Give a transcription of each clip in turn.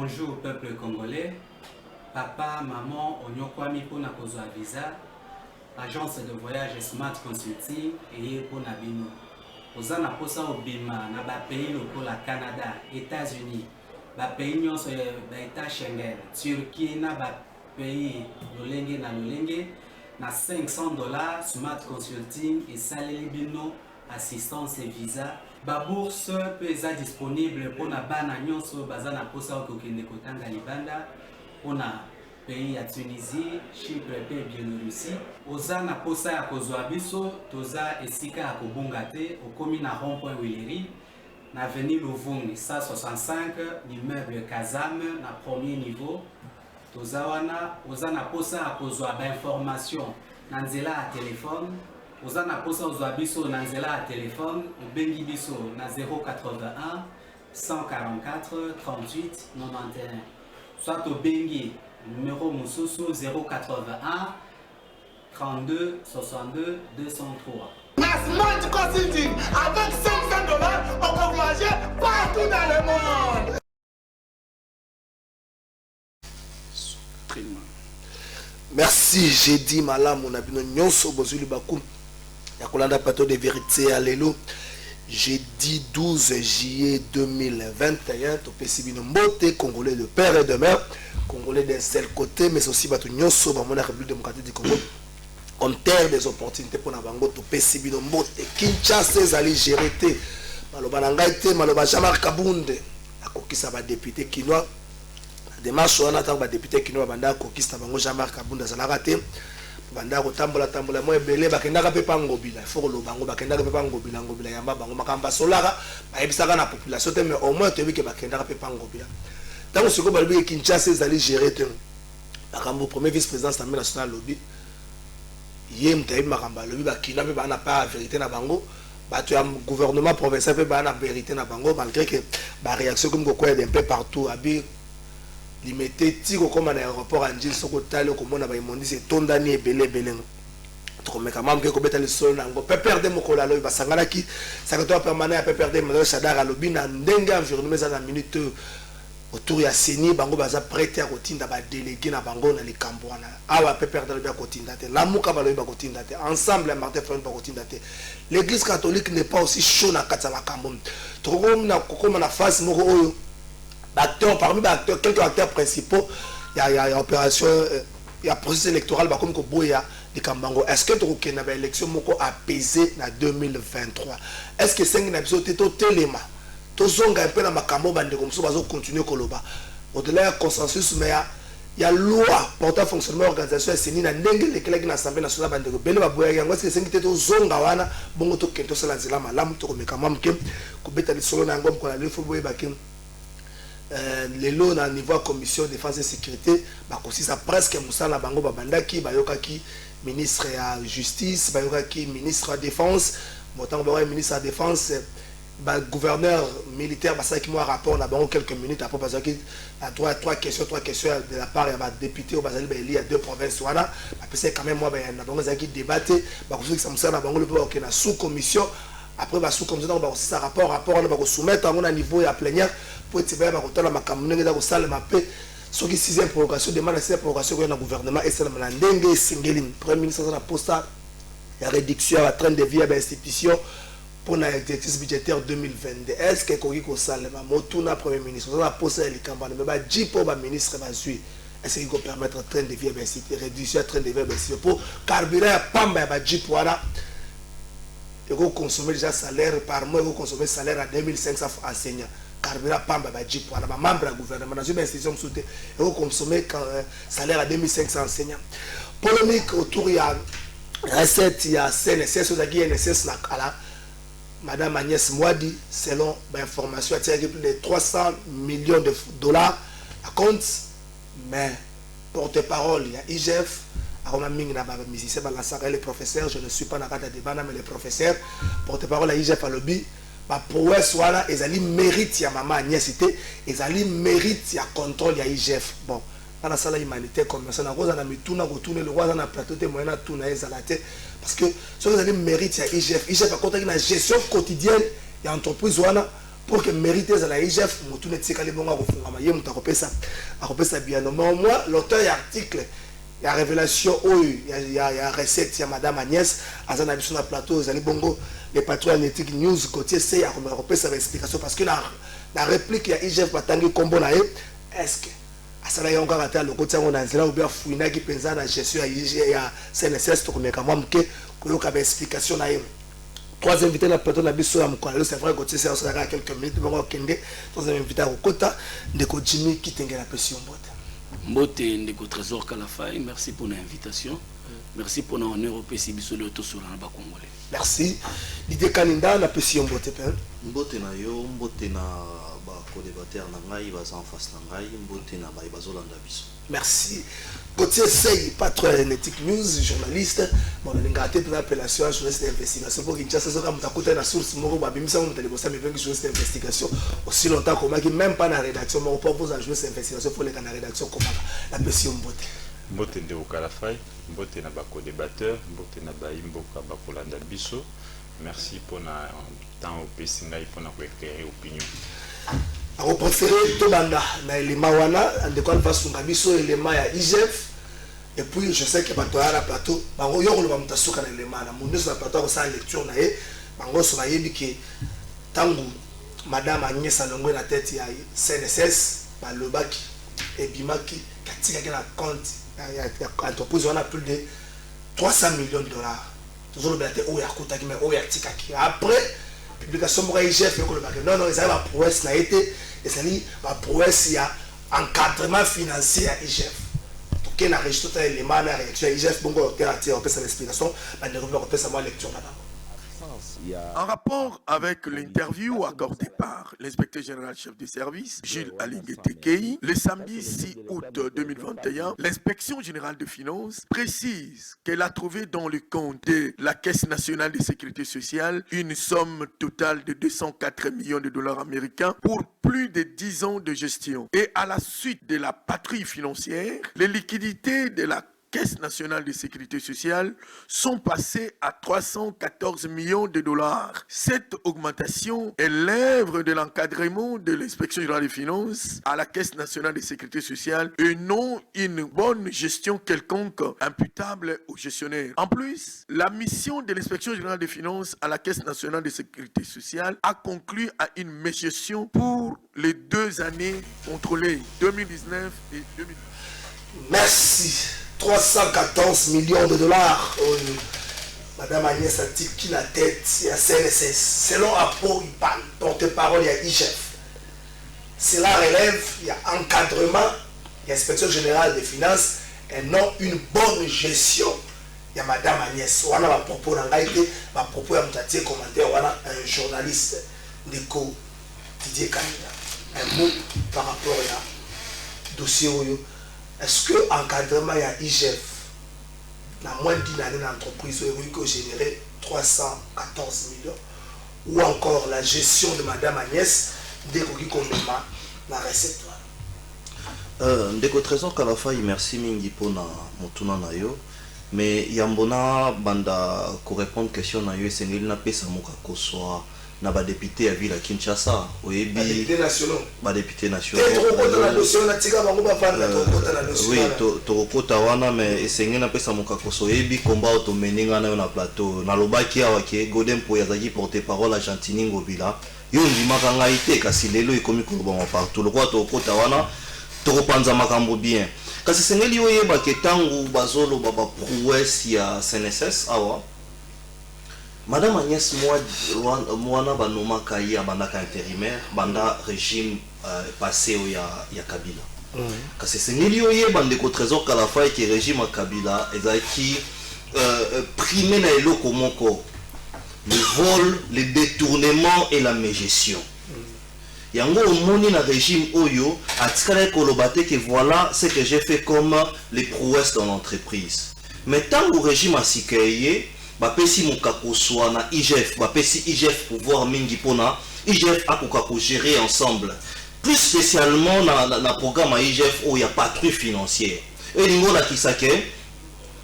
Bonjour peuple congolais, papa, maman, onyokwami pona kozwa visa, agence de voyage Smart Consulting et pona bino. Oza na posa obima na ba pays lokola Canada, États-Unis, ba pays nyonso ba état Schengen, Turquie na ba pays lolenge na lolenge na $500 Smart Consulting et saleli bino assistance et visa. Ba bourse peut être disponible pour na bana nyonso baza na posa okokende kotanga libanda pona pays ya Tunisie, Chypre pe Biélorussie. Oza na posa ya kozwa biso toza esika ya kobunga te okomi na rond-point Willery na avenue Luvungi 165 immeuble Kazam na premier niveau. Toza wana oza na posa ya kozwa ba information na nzela ya telefone. Oza na posa ozwa biso na nzela ya telefone obengi biso na 081 144 38 91 soit obengi numéro mosusu 081 32 62 203. Smart Consulting, avec $500, on peut voyager partout dans le monde. Merci, j'ai dit malam, on a bien nyonso bozuli bakum. Yakolanda plateau de vérité, alléluia. Jeudi 12 juillet 2021, Topesibino Mbote, Congolais de père et de mère, Congolais d'un seul côté, mais aussi Bato Nyonso, dans la République démocratique du Congo, comme terre des opportunités pour Nabango, Topesibino Mbote, Kinshasa, Zali Gérité, Maloba Nangaite, Maloba Jamar Kabunde, la coquille va député Kinois, la démarche on attend va député Kinois, Banda, coquille Tabango, Jamar Kabunde, Zalaraté. Banda ko tambola mo ebele bakendaka pe pa ngobila faut lo bango bakendaka pe pa ngobila yamba bango makamba solara ba ebisaka na population te mais au moins te bike bakendaka pe pa ngobila tango siko balbi Kinshasa ezali gérer te bakambo premier vice-président assemblée nationale lobby yem tayi makamba lobby bakina pe ba na pas vérité na bango bato ya gouvernement provincial pe ba na vérité na bango malgré que ba réaction comme quoi un peu partout abi limité tiko comme un aéroport en Njil soko talo comme on a baimondi c'est tondani et belé to me kamam ke ko betali sol nango pe perdre mo kola lo basangana ki ça que toi permanent pe perdre mo sadara lobi na ndenge environnement za na minute autour ya seni bango baza prêter à kotinda ba délégué na bango na likambo wana awa pe perdre le ba kotinda te la muka ba lo ba kotinda te ensemble Martin Fayulu ba kotinda te l'église catholique n'est pas aussi chaud na katsa makambo to ko na kokoma na face moko oyo acteurs, parmi les acteurs, quelques acteurs principaux, il y a opération, il y a processus électoral, comme Koboya de Kambango. Est-ce que tu as une élection apaisée en 2023? Est-ce que c'est une élection qui est au téléma? Tout ça, un peu dans ma cambo, comme ça, on va continuer Koloba. Au-delà du consensus, mais il y a loi portant fonctionnement organisation et c'est ni dans l'Assemblée nationale bandeko bele baboya yango c'est que c'est au zonga wana bongo to kento sala nzela malamu to komeka mamke ko betali solo na ngom ko la lefo boye bakim les lots à niveau commission défense et sécurité ça presque musala bango babandaki bayokaki ministre à justice bayokaki ministre à défense motant ba ministre à défense gouverneur militaire ça qui moi rapport na bango quelques minutes après parce que trois questions de la part ya député au bazali il y a deux provinces wana après quand même moi na bango za qui débattre ça musala bango le peut na sous commission après sous commission donc ça rapport on va soumettre à un niveau à plénière pour être bien à la makamune dans salle mapé ce qui sixième provocation demande la sixième provocation dans le gouvernement et c'est la ndenge singeline premier ministre na posta la réduction à train de vie à l'institution pour l'exercice budgétaire 2022 est-ce que koki ko salema motuna premier ministre na posta les campagnes mais ba jipo ba ministre va suivre est-ce qu'il peut permettre train de vie à l'institution réduction à train de vie à l'institution pour carburant pamba ba jipo wana et vous consommez déjà salaire par mois, vous consommez salaire à 2500 enseignants. Carburant pamba badji pour la membre du gouvernement dans une institution soutée et vous consommez salaire à 2500 enseignants. Polémique autour il y a recette il y a CNSS ou NSS nakala madame Agnès Mwadi selon l'information a tiré plus de 300 millions de dollars à compte mais porte-parole il y a IGF les professeurs, je ne suis pas dans le débat, mais les professeurs, porte-parole à IGF à lobby, pour eux, soit ils allaient mérite ya maman Agnès, ils allaient mérite ya contrôle ya IGF. Bon, dans la salle humanitaire comme ça, on a mis tout le roi dans la plateau, moyen tout na ezalate, parce que ceux qui allaient mérite ya IGF, IGF a compté une gestion quotidienne ya entreprise wana, pour que mérite la IGF mutu ne tika le bonga ko funga ma yemu akopesa bien non moi l'auteur de l'article il y a révélation il y a recette il y a madame Agnès azana biso na plateau zali bongo les patrons Anétique News côté c'est ya akopesa explication parce que la réplique il y a IGF batangi kombo na est-ce que asala yonga kata le côté on a nzela ou bien fouina qui pensa na gestion ya CNSS to komeka moi mke ko ka explication na trois invités na plateau na biso ya mkwala c'est vrai que c'est ça quelques minutes bongo kende trois invités au kota ndeko Jimmy Kitenge la pression Mbote ndeko Trésor Kalafai, merci pour l'invitation. Merci pour l'honneur au PC biso le to sur la Congolais. Merci. L'idée Kaninda na pression mbote pen. Mbote na yo, mbote na ba co-débatteur na ngai ba en face na ngai, mbote na ba bazolanda biso. Merci. Gauthier Sey, patron Anétique News, journaliste. Bon, on a gâté pour l'appellation journaliste d'investigation. Pour qu'il y ait une source, journaliste d'investigation. Aussi longtemps qu'on même pas dans la rédaction, mais on propose un journaliste d'investigation pour les dans la rédaction comme la pression mbote. Mbote nde okalafai, mbote na ba co-débatteur, mbote na ba imboka ba kolanda biso. Merci pour na temps au pesinga pour na éclairer opinion. On préfère tout banda na élément wana ndeko va sunga biso élément ya IGF et puis je sais que bato ya plateau bango yokolo ba mutasuka na élément na mundu sur la plateau ko sa lecture na ye bango so bayebi ke tangu madame Agnès Alongwe na tête ya CNSS ba lobaki et bimaki katika ke na compte ya entreprise wana plus de 300 millions de dollars toujours le bête o ya kota ki mais o ya tikaki après publication pour IGF non ils avaient la prouesse n'a été et ça dit la prouesse il y a encadrement financier à IGF donc il y a enregistré tout élément la réaction IGF bon on peut ça l'explication mais on peut ça moi lecture là-bas. En rapport avec l'interview accordée par l'inspecteur général chef de service, Gilles Alingué-Tekei, le samedi 6 août 2021, l'inspection générale de finances précise qu'elle a trouvé dans le compte de la Caisse nationale de sécurité sociale une somme totale de 204 millions de dollars américains pour plus de 10 ans de gestion. Et à la suite de la patrouille financière, les liquidités de la Caisse nationale de sécurité sociale sont passées à 314 millions de dollars. Cette augmentation est l'œuvre de l'encadrement de l'inspection générale des finances à la Caisse nationale de sécurité sociale et non une bonne gestion quelconque imputable aux gestionnaires. En plus, la mission de l'inspection générale des finances à la Caisse nationale de sécurité sociale a conclu à une médiation pour les 2 années contrôlées, 2019 et 2020. Merci. 314 millions de dollars. Madame Agnès a dit qui la tête à CNSS. Selon Apo, il parle, porte-parole, il y a IGF. Cela relève, il y a encadrement, il y a inspection générale des finances et non une bonne gestion. Il y a Madame Agnès. On a un propos dans l'IT, un propos à me commentaire, on a un journaliste Ndeko Didier Kanina. Un mot par rapport à dossier. Est-ce que l'encadrement y a IGF, la moins d'une année d'entreprise, a généré 314 millions, ou encore la gestion de Madame Agnès, dès qu'on la recette? Ndeko Trésor Kalafai, merci mingi pour na motuna na yo, mais yambona banda ko répondre question na yo sengeli na pesa moka ko soit na ba député à ville à Kinshasa oyebi ba député nationaux oui to kota wana mais esengeli na pesa moka ko so yebi combat auto meninga na na plateau na lobaki awake Godem po yazaki porte-parole à Gentini Ngobila yo ndimaka ngai te kasi lelo ikomi ko ba partout le quoi to kota wana to panza makambo bien kasi sengeli oyeba ke tangu bazolo baba prouesse ya CNSS awa Madame Agnès Mwana banoma kaya bandaka intérimaire banda régime passé au ya Kabila. Kasi sengeli oyeba ndeko Trésor Kalafai ki régime à Kabila ezaki primé na eloko moko le vol, le détournement et la mégestion. Yango omoni na régime oyo atikala kolobate que voilà ce que j'ai fait comme les prouesses dans l'entreprise. Mais tant au régime a sikeye bapesi mokako soit na IGF bapesi IGF pouvoir mingi pona IGF akoka ko gérer ensemble plus spécialement na programme à IGF où il y a patrouille financière et lingo la kisake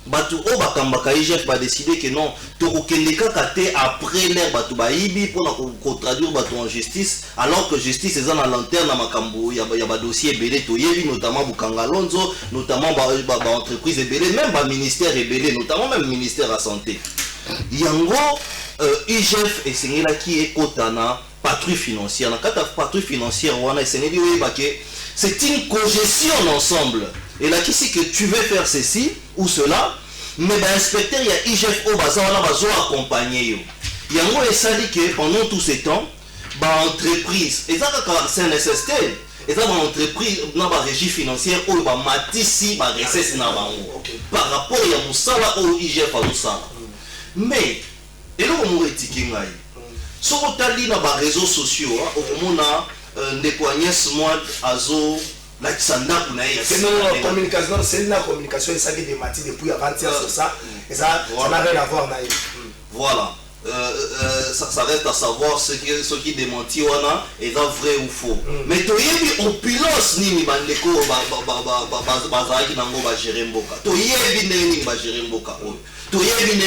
Batu o bakambaka IGF ba décider que non to okendeka kate après l'air batu ba ibi pour ko traduire batu en justice alors que justice est en lanterne na makambo ya ba dossier belé to yebi notamment Bukanga Lonzo notamment ba entreprise belé même ba ministère belé notamment même ministère de la santé yango IGF et sengela qui est kotana patrouille financière na kata patrouille financière wana sengeli oyeba que c'est une cogestion ensemble. Et là, qui c'est que tu veux faire ceci ou cela, mais l'inspecteur, il y a IGF au bazar, on a besoin d'accompagner. Il y a un ça dit que pendant tous ces temps, l'entreprise, et ça, c'est un SST, et ça, l'entreprise, dans la régie financière, où il va matisi, par rapport à Moussala ou IGF à Moussala. Mais, et là, on m'a étiqué, si on a dit dans les réseaux sociaux, on a des poignets, moi, azo. Communication, c'est une communication, ça qui dématit depuis avant-hier sur ça, et ça n'a rien à voir. Voilà. Ça reste à savoir ce qui démentit est vrai ou faux. Mais tu as au pilote ni bandeko bazaki nango ba gérer mboka. Tu as ni ba gérer mboka. Tu as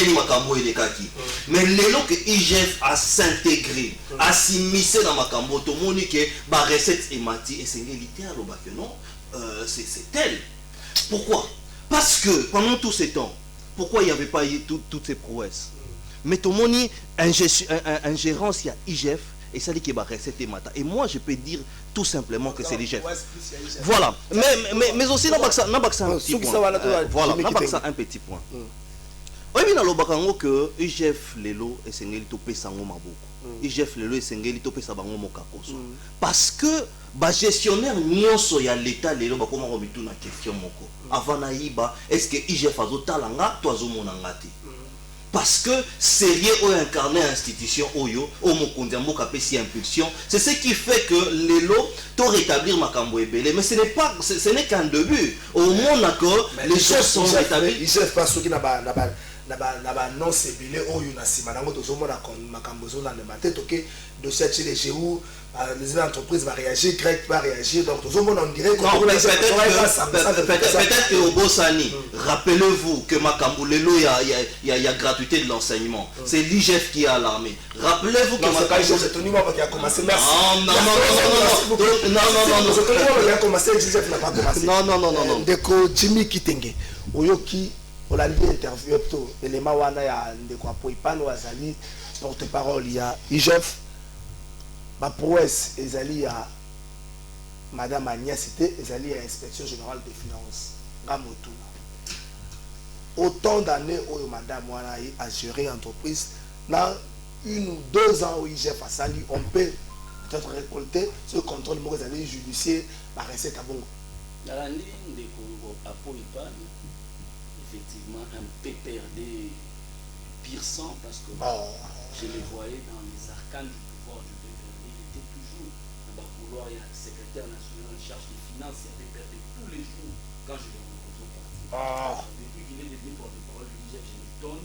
ni makambo elekaki. Mais lelo que IGF a s'intégrer, a s'immiscer dans makambo to moni que ba recette emati et c'est militaire loba que non, c'est tel. Pourquoi? Parce que pendant tout ce temps, pourquoi il n'y avait pas eu toutes ces prouesses? Mais tout le monde ingérence, il y a IGF et ça dit qu'il y a recette et mata. Et moi, je peux dire tout simplement que c'est l'IGF. Voilà. Mais aussi, n'a pas que ça un petit point. Voilà, n'a pas que ça un petit point. Oui, mais dans le bakango que IGF lelo et sengeli topé sango maboko. IGF lelo et sengeli topé sabango mokakoso. Parce que ba gestionnaire nyonso ya l'état lelo ba comment rebitu na question moko. Avant naïba, est-ce que IGF azotalanga to azomonanga te? Parce que sérieux ou incarné institution oyo au mokondiambo kapesi impulsion, c'est ce qui fait que les lots to rétablir makambo ebele, mais ce n'est qu'un début. Au moins que les choses sont rétablies. Ils savent pas ce qui n'a pas non c'est bilé oyo na sima nango tozomona makambo zo na maté toké dossier chez les GU les entreprises va réagir, Grec va réagir, donc tozomona on dirait peut-être que au Bossani, rappelez-vous que makambo lelo il y a gratuité de l'enseignement. C'est l'IGF qui a alarmé. Rappelez-vous que makambo c'est Tony Maba qui a commencé. Non. Ndeko Jimmy Kitenge oyoki olandi interview to elema wana ya ndeko apoipano azali porte-parole ya IGF ma prouesse ezali ya madame Agnès Cité ezali ya inspection générale des finances ngamotuna autant d'années où madame wana a géré entreprise dans 1 ou 2 ans où IGF a sali on peut peut-être récolter ce contrôle mo ezali judiciaire la recette à bon nalandi ndeko apoipano effectivement un PPRD pire sang parce que je le voyais dans les arcanes du pouvoir du PPRD. Il était toujours dans le couloir, il y a le secrétaire national en charge des finances, il y a PPRD tous les jours quand je le rencontre au parti. Depuis qu'il est devenu porte-parole du IGF, je m'étonne,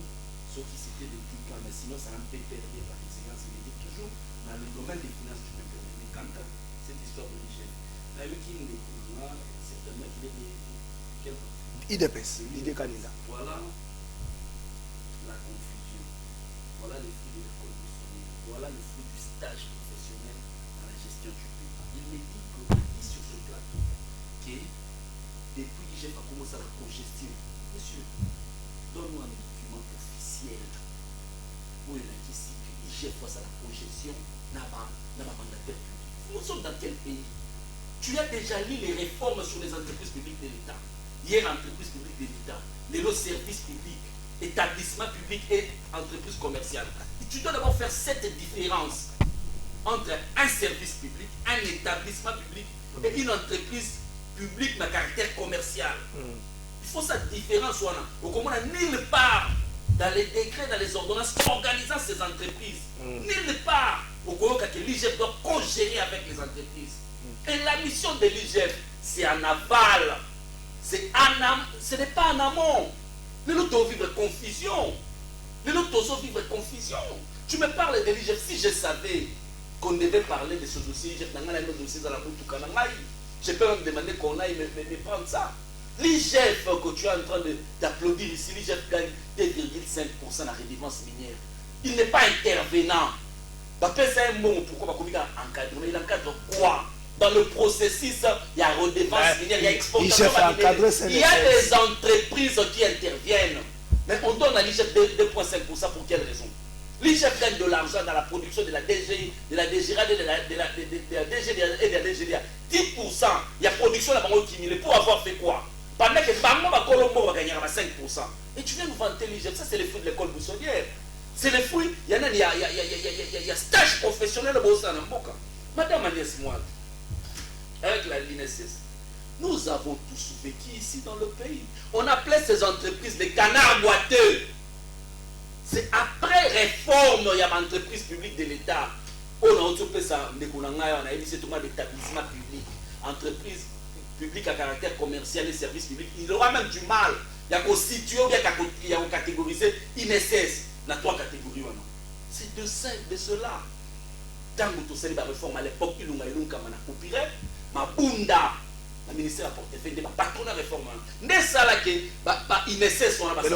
sauf qu'il s'était depuis quand, mais sinon c'est un PPRD par excellence, il était toujours dans le domaine des finances du PPRD. Mais quant à cette histoire de l'IGF, là, lui qui est certainement qu'il est de quel parti? IDPS, l'idée candidat. Voilà la confusion. Voilà les fruits de l'école du sommet. Voilà le fruit du stage professionnel dans la gestion du pays. Il me dit que sur ce plateau, que depuis que j'ai commencé à la congestion, monsieur, donne-moi un document officiel où il a dit que j'ai face à la congestion n'a pas mandataire public. Nous sommes dans quel pays? Tu as déjà lu les réformes sur les entreprises publiques de l'État. Hier, entreprise publique de l'État, les services publics, établissement public et entreprise commerciale. Tu dois d'abord faire cette différence entre un service public, un établissement public et une entreprise publique de caractère commercial. Il faut cette différence. Donc, on n'a nulle part dans les décrets, dans les ordonnances organisant ces entreprises. Nulle part. Au Congo, que l'IGF doit congérer avec les entreprises. Et la mission de l'IGF, c'est en aval. Ce n'est pas en amont. Les autres vivent confusion. Les autres vivent confusion. Tu me parles de l'IGF. Si je savais qu'on devait parler de ce dossier, je peux même demander qu'on aille me prendre ça. L'IGF que tu es en train d'applaudir ici, l'IGF gagne 2,5% la redevance minière. Il n'est pas intervenant. C'est un mot pourquoi il encadre quoi? Dans le processus, il y a redevance minière, il y a exportation minière. Il y a des entreprises qui interviennent. Mais on donne à l'IGF 2,5% pour quelle raison? L'IGF gagne de l'argent dans la production de la DGI, de la DGRA, de la DGDA et de la DGDA. 10%, il y a production là-bas qui mille pour avoir fait quoi? Pendant que Bambo Colombo va gagner à 5%. Et tu viens nous vanter l'IGF, ça c'est le fruit de l'école boussonnière. C'est le fruit, il y a stage professionnel au Bosanamboka. Madame Agnès Moine, avec la l'INSS, nous avons tous vécu ici dans le pays. On appelait ces entreprises des canards boiteux. C'est après réforme, il y a une entreprise publique de l'État. On a occupé ça, on a émis tout d'établissement public, entreprise publique à caractère commercial et services publics. Il aura même du mal. Il y a constitué, il y a catégorisé INSS dans 3 catégories. C'est de cela. Tant que tu as la réforme à l'époque, il y a eu ma bunda. Le ministère a porté fait des patronats réformes. N'est ça là que INSS sont là-bas. Et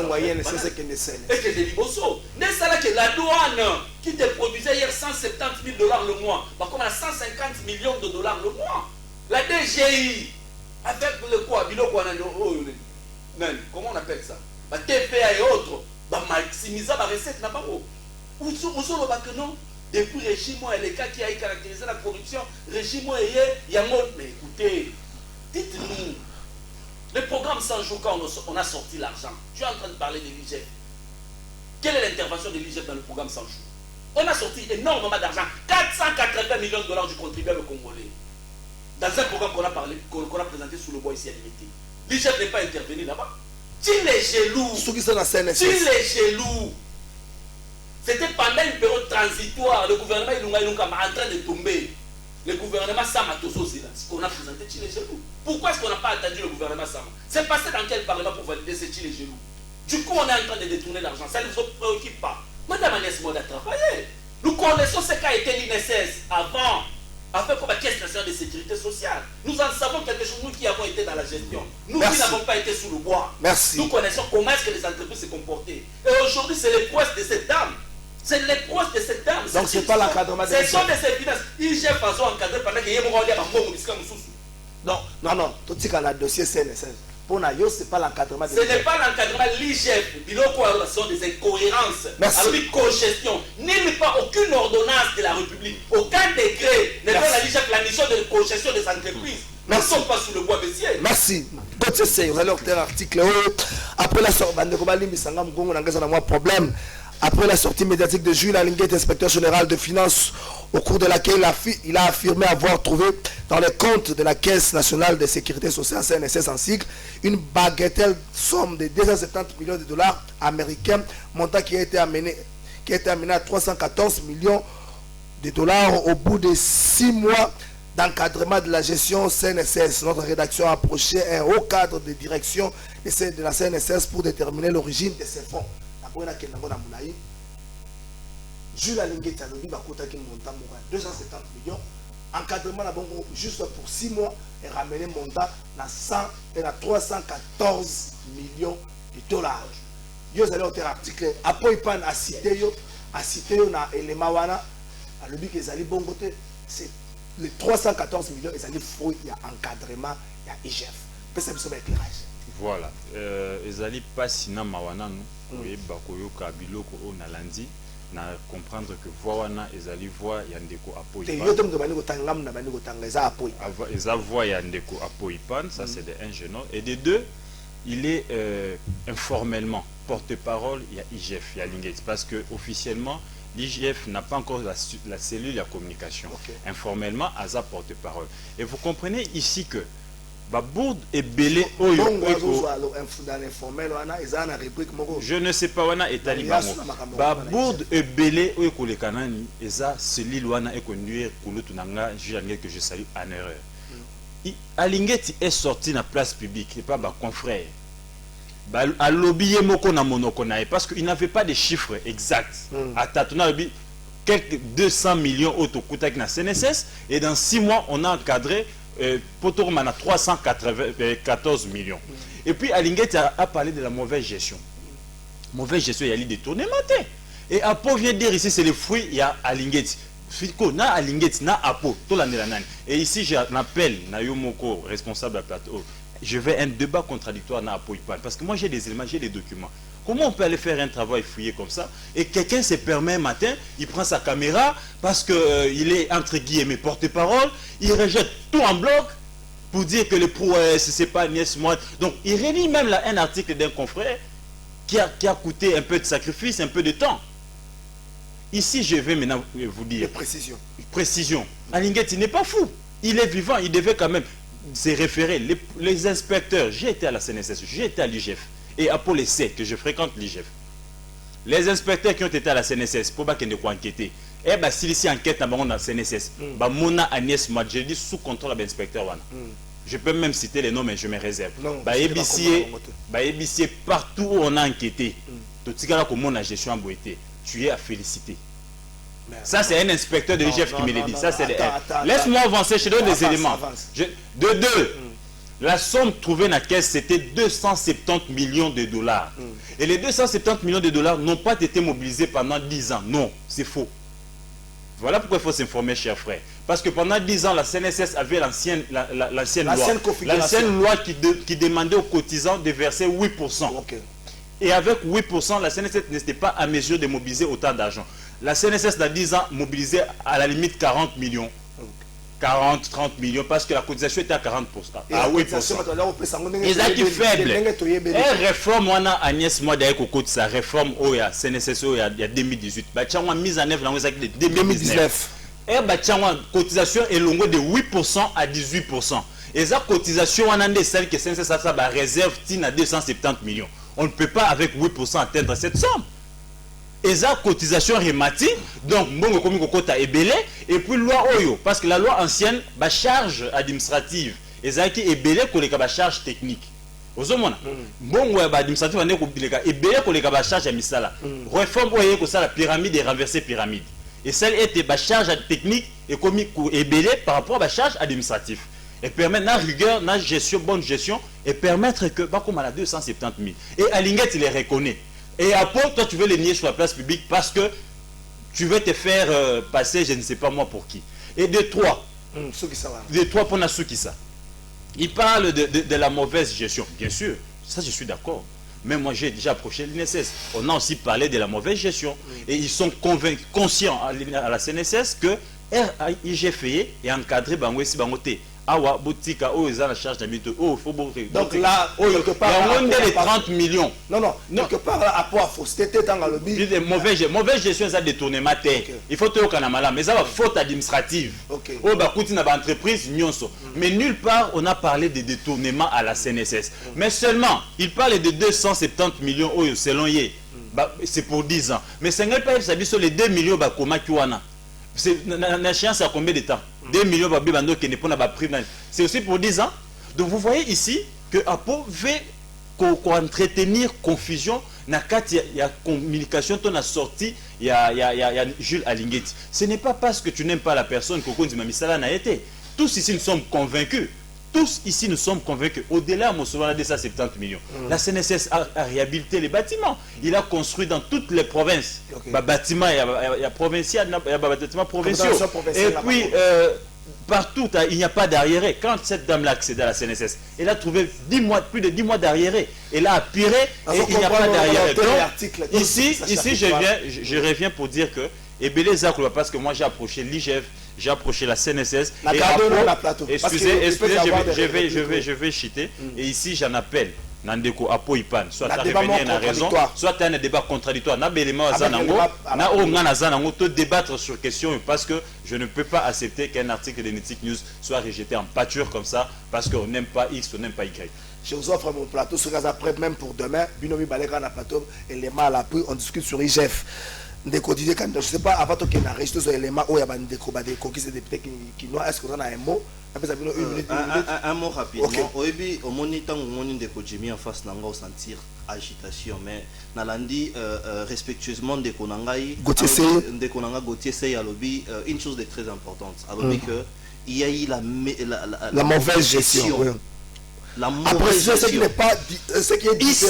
que des libosos. N'est ça là que la douane qui te produisait hier 170 000 $ le mois, va comme à 150 millions de dollars le mois. La DGI, avec le quoi, comment on appelle ça? La TPA et autres, maximiser la recette n'a pas où. Où que non? Depuis le régime, les cas qui a caractérisé la corruption, régime, il y a mot. Mais écoutez, dites-nous, le programme 100 jours, quand on a sorti l'argent, tu es en train de parler de l'IGF. Quelle est l'intervention de l'IGF dans le programme 100 jours? On a sorti énormément d'argent, 480 millions de dollars du contribuable congolais. Dans un programme qu'on a présenté sous le bois ici à l'unité. L'IGF n'est pas intervenu là-bas. Tu les jaloux. Ceux qui sont dans la CNSS. Tu les jaloux. C'était pendant une période transitoire. Le gouvernement est en train de tomber. Le gouvernement Sama Tosso, c'est ce qu'on a présenté chez les jaloux. Pourquoi est-ce qu'on n'a pas attendu le gouvernement Sama? C'est passé dans quel parlement pour valider ces les jaloux? Du coup, on est en train de détourner l'argent. Ça ne nous préoccupe pas. Madame Agnès Moine a travaillé. Nous connaissons ce qu'a été l'INSS avant, afin comme la Caisse nationale de sécurité sociale. Nous en savons quelque chose, nous qui avons été dans la gestion. Nous qui n'avons pas été sous le bois. Merci. Nous connaissons comment est-ce que les entreprises se comportaient. Et aujourd'hui, c'est les prouesses de cette dame. C'est les prouesses de cette dame. Donc ce n'est pas l'encadrement de l'IGF. Ce sont de ces finances. IGF a encadré pendant qu'il y a un Non. Tout ce qu'on a dossier CNSS. Pour Nayo, ce n'est pas l'encadrement de l'IGF. Ce n'est pas l'encadrement de l'IGF. Ce sont des incohérences. Merci. Avec co-gestion. N'il pas aucune ordonnance de la République. Aucun décret ne donne à l'IGF la mission de co-gestion des entreprises. Nous ne sommes pas sous le bois baissier. Merci. Vous allez obtenir l'article. Après la sortie, problème. Après la sortie médiatique de Jules Alinguet, inspecteur général de finances, au cours de laquelle il a affirmé avoir trouvé dans les comptes de la Caisse nationale de sécurité sociale, CNSS en sigle, une bagatelle somme de 270 millions de dollars américains, montant qui a été amené à 314 millions de dollars au bout de 6 mois d'encadrement de la gestion CNSS. Notre rédaction a approché un haut cadre de direction de la CNSS pour déterminer l'origine de ces fonds. Jules Alinguet a dit qu'il montant 270 millions, encadrement juste pour 6 mois et ramener montant à 314 millions de dollars. Vous allez au article, après il a cité na élément wana, à l'objet que les bon côté, c'est les 314 millions, ils allaient fruit, il y a encadrement, il y a IGF. C'est un éclairage. Voilà, ezali pasi na mawana nous, oui, bakoyoka biloko o na landi, na comprendre que voix wana ezali voix yandeko apoipan. Eza voix yandeko apoipan, ça c'est de un jeune et de deux, il est informellement porte-parole, il y a IGF, il y a Linguet, parce que officiellement l'IGF n'a pas encore la cellule de communication. Okay. Informellement, Aza porte-parole. Et vous comprenez ici que Babourde est belé je ne sais pas wana etali bango Babourde est belé oyo le kanani eza celui wana et conduire kulutu nanga juge que je salue en erreur. Alingeti est sorti na place publique et pas ba confrère. A lobbyé moko na monoko na parce qu'il n'avait pas de chiffres exacts. À tatuna lobby quelques 200 millions autocoutac na CNSS et dans 6 mois on a encadré Potorum a 314 millions. Et puis Alinguet a parlé de la mauvaise gestion. Mauvaise gestion, il y a les détournements. Et Apo vient dire ici, c'est le fruit, il y a Alinguet. Na Alinguet, na Apo, tout l'année. Et ici, j'appelle Nayomoko, responsable de la plateau. Je vais un débat contradictoire na Apo Ipan. Parce que moi, j'ai des éléments, j'ai des documents. Comment on peut aller faire un travail fouillé comme ça et quelqu'un se permet un matin, il prend sa caméra parce qu'il est entre guillemets porte-parole, il rejette tout en bloc pour dire que le prouesse, c'est pas Agnès Moite. Donc il relie même là un article d'un confrère qui a coûté un peu de sacrifice, un peu de temps. Ici, je vais maintenant vous dire... Précision. Précision. Alinguet, il n'est pas fou. Il est vivant, il devait quand même se référer. Les inspecteurs, j'ai été à la CNSS, j'ai été à l'IGF. Et à Paul sait que je fréquente l'IGF. Les inspecteurs qui ont été à la CNSS, pour pas qu'ils ne soient enquêtés, et bien s'il y a enquête dans la CNSS, Mona Agnès Moite, je dis sous contrôle de l'inspecteur. Je peux même citer les noms, mais je me réserve. Ébicier, partout où on a enquêté, tout ce cas-là, comme on a gestion en boité, tu es à féliciter. Ça, c'est un inspecteur de l'IGF qui me l'a dit. Laisse-moi avancer, je donne des éléments. De deux. La somme trouvée dans la caisse, c'était 270 millions de dollars. Et les 270 millions de dollars n'ont pas été mobilisés pendant 10 ans. Non, c'est faux. Voilà pourquoi il faut s'informer, chers frères. Parce que pendant 10 ans, la CNSS avait l'ancienne loi qui demandait aux cotisants de verser 8%. Okay. Et avec 8%, la CNSS n'était pas à mesure de mobiliser autant d'argent. La CNSS, dans 10 ans, mobilisait à la limite 40 millions. 40, 30 millions, parce que la cotisation était à 40%. À 8%. Et ça qui est faible. Et réforme, on a Agnès Moite sa réforme, il y a CNSS, il y a 2018. Bah, tu as mise en œuvre dans 2019. Et bah, tu as cotisation est longue de 8% à 18%. Et ça, cotisation, on a celle que CNSS a réserve à 270 millions. On ne peut pas, avec 8%, atteindre cette somme. Et ça, cotisation rématique, donc, bon, comme Kokota est belé, et puis loi Oyo, parce que la loi ancienne, bah, charge administrative, et ça qui est belé pour les charge technique. Vous savez, bon, bah, administrative, on est belé pour les charge administrative. Réforme, Oyo, que ça, la pyramide est renversée pyramide. Et celle était bah, charge technique et belé par rapport à la charge administrative. Et permettre la rigueur, la gestion, bonne gestion, et permettre que, bah, comme on a 270 000. Et Alinguet, il les reconnaît. Et après, toi, tu veux les nier sur la place publique parce que tu veux te faire passer, je ne sais pas moi pour qui. Et de trois, pour Nasukisa. Il parle de la mauvaise gestion. Bien sûr, ça je suis d'accord. Mais moi, j'ai déjà approché l'INSS. On a aussi parlé de la mauvaise gestion. Et ils sont conscients à la CNSS que RIGFE est encadré par Bangote. Awa, Boutika, oh, ils ont la charge d'habitude. Oh, il faut beaucoup. Donc là, quelque part. Il y a les 30 millions. Non. Quelque part, à quoi fausseté dans le but. Mauvaise gestion, ça détournement. Il faut te le canamala. Mais ça va faute administrative. Oh, bah, écoute, une entreprise, nyonso. Mais nulle part, on a parlé de détournement à la CNSS. Mais seulement, il parle de 270 millions, oh, selon Yé. C'est pour 10 ans. Mais c'est un peu, ça dit sur les 2 millions, bah, comment tu en as. La chance à combien de temps? 2 millions de qui n'est pas prix. C'est aussi pour 10 ans. Donc vous voyez ici que Apo veut entretenir confusion. Il y a communication, on a sorti, il y a Jules Alinguet. Ce n'est pas parce que tu n'aimes pas la personne que Kondi Mamisala n'a été. Tous ici nous sommes convaincus. Tous ici nous sommes convaincus. Au-delà de 270 millions. La CNSS a réhabilité les bâtiments. Il a construit dans toutes les provinces. Bâtiments, il y a provincial, il y a bâtiments provinciaux. Et puis, partout, il n'y a pas d'arriéré. Quand cette dame-là accédé à la CNSS, elle a trouvé plus de 10 mois d'arriéré. Elle a appiré et il n'y a pas d'arriéré. Ici, je reviens pour dire que Ebele Zakouba, parce que moi j'ai approché l'IGF, j'ai approché la CNSS. Excusez, je vais chiter. Et ici, j'en appelle Nandeko Apo Ipan. Soit tu as revenir à raison, soit tu as un débat contradictoire. Na Belema Zanango, na Ongana Zanango, te débattre sur question parce que je ne peux pas accepter qu'un article de Netic News soit rejeté en pâture comme ça parce qu'on n'aime pas X, on n'aime pas Y. Je vous offre mon plateau, ce cas après, même pour demain. Binomi Baleka na plateau, élément à l'appui, on discute sur IGF. Je ne sais pas, avant qu'il y ait un registre sur l'élément où il y a des coquilles, des députés qui noient. Est-ce qu'on a un mot? Un mot rapidement. Au moniteur, on a en face de sentir agitation, mais Nalandi respectueusement de Konangai, Gauthier Sey à lobby, une chose de très importante. À lobby que il y a eu la mauvaise gestion. Oui. La mauvaise gestion. Ce qui n'est pas ce qui est ici,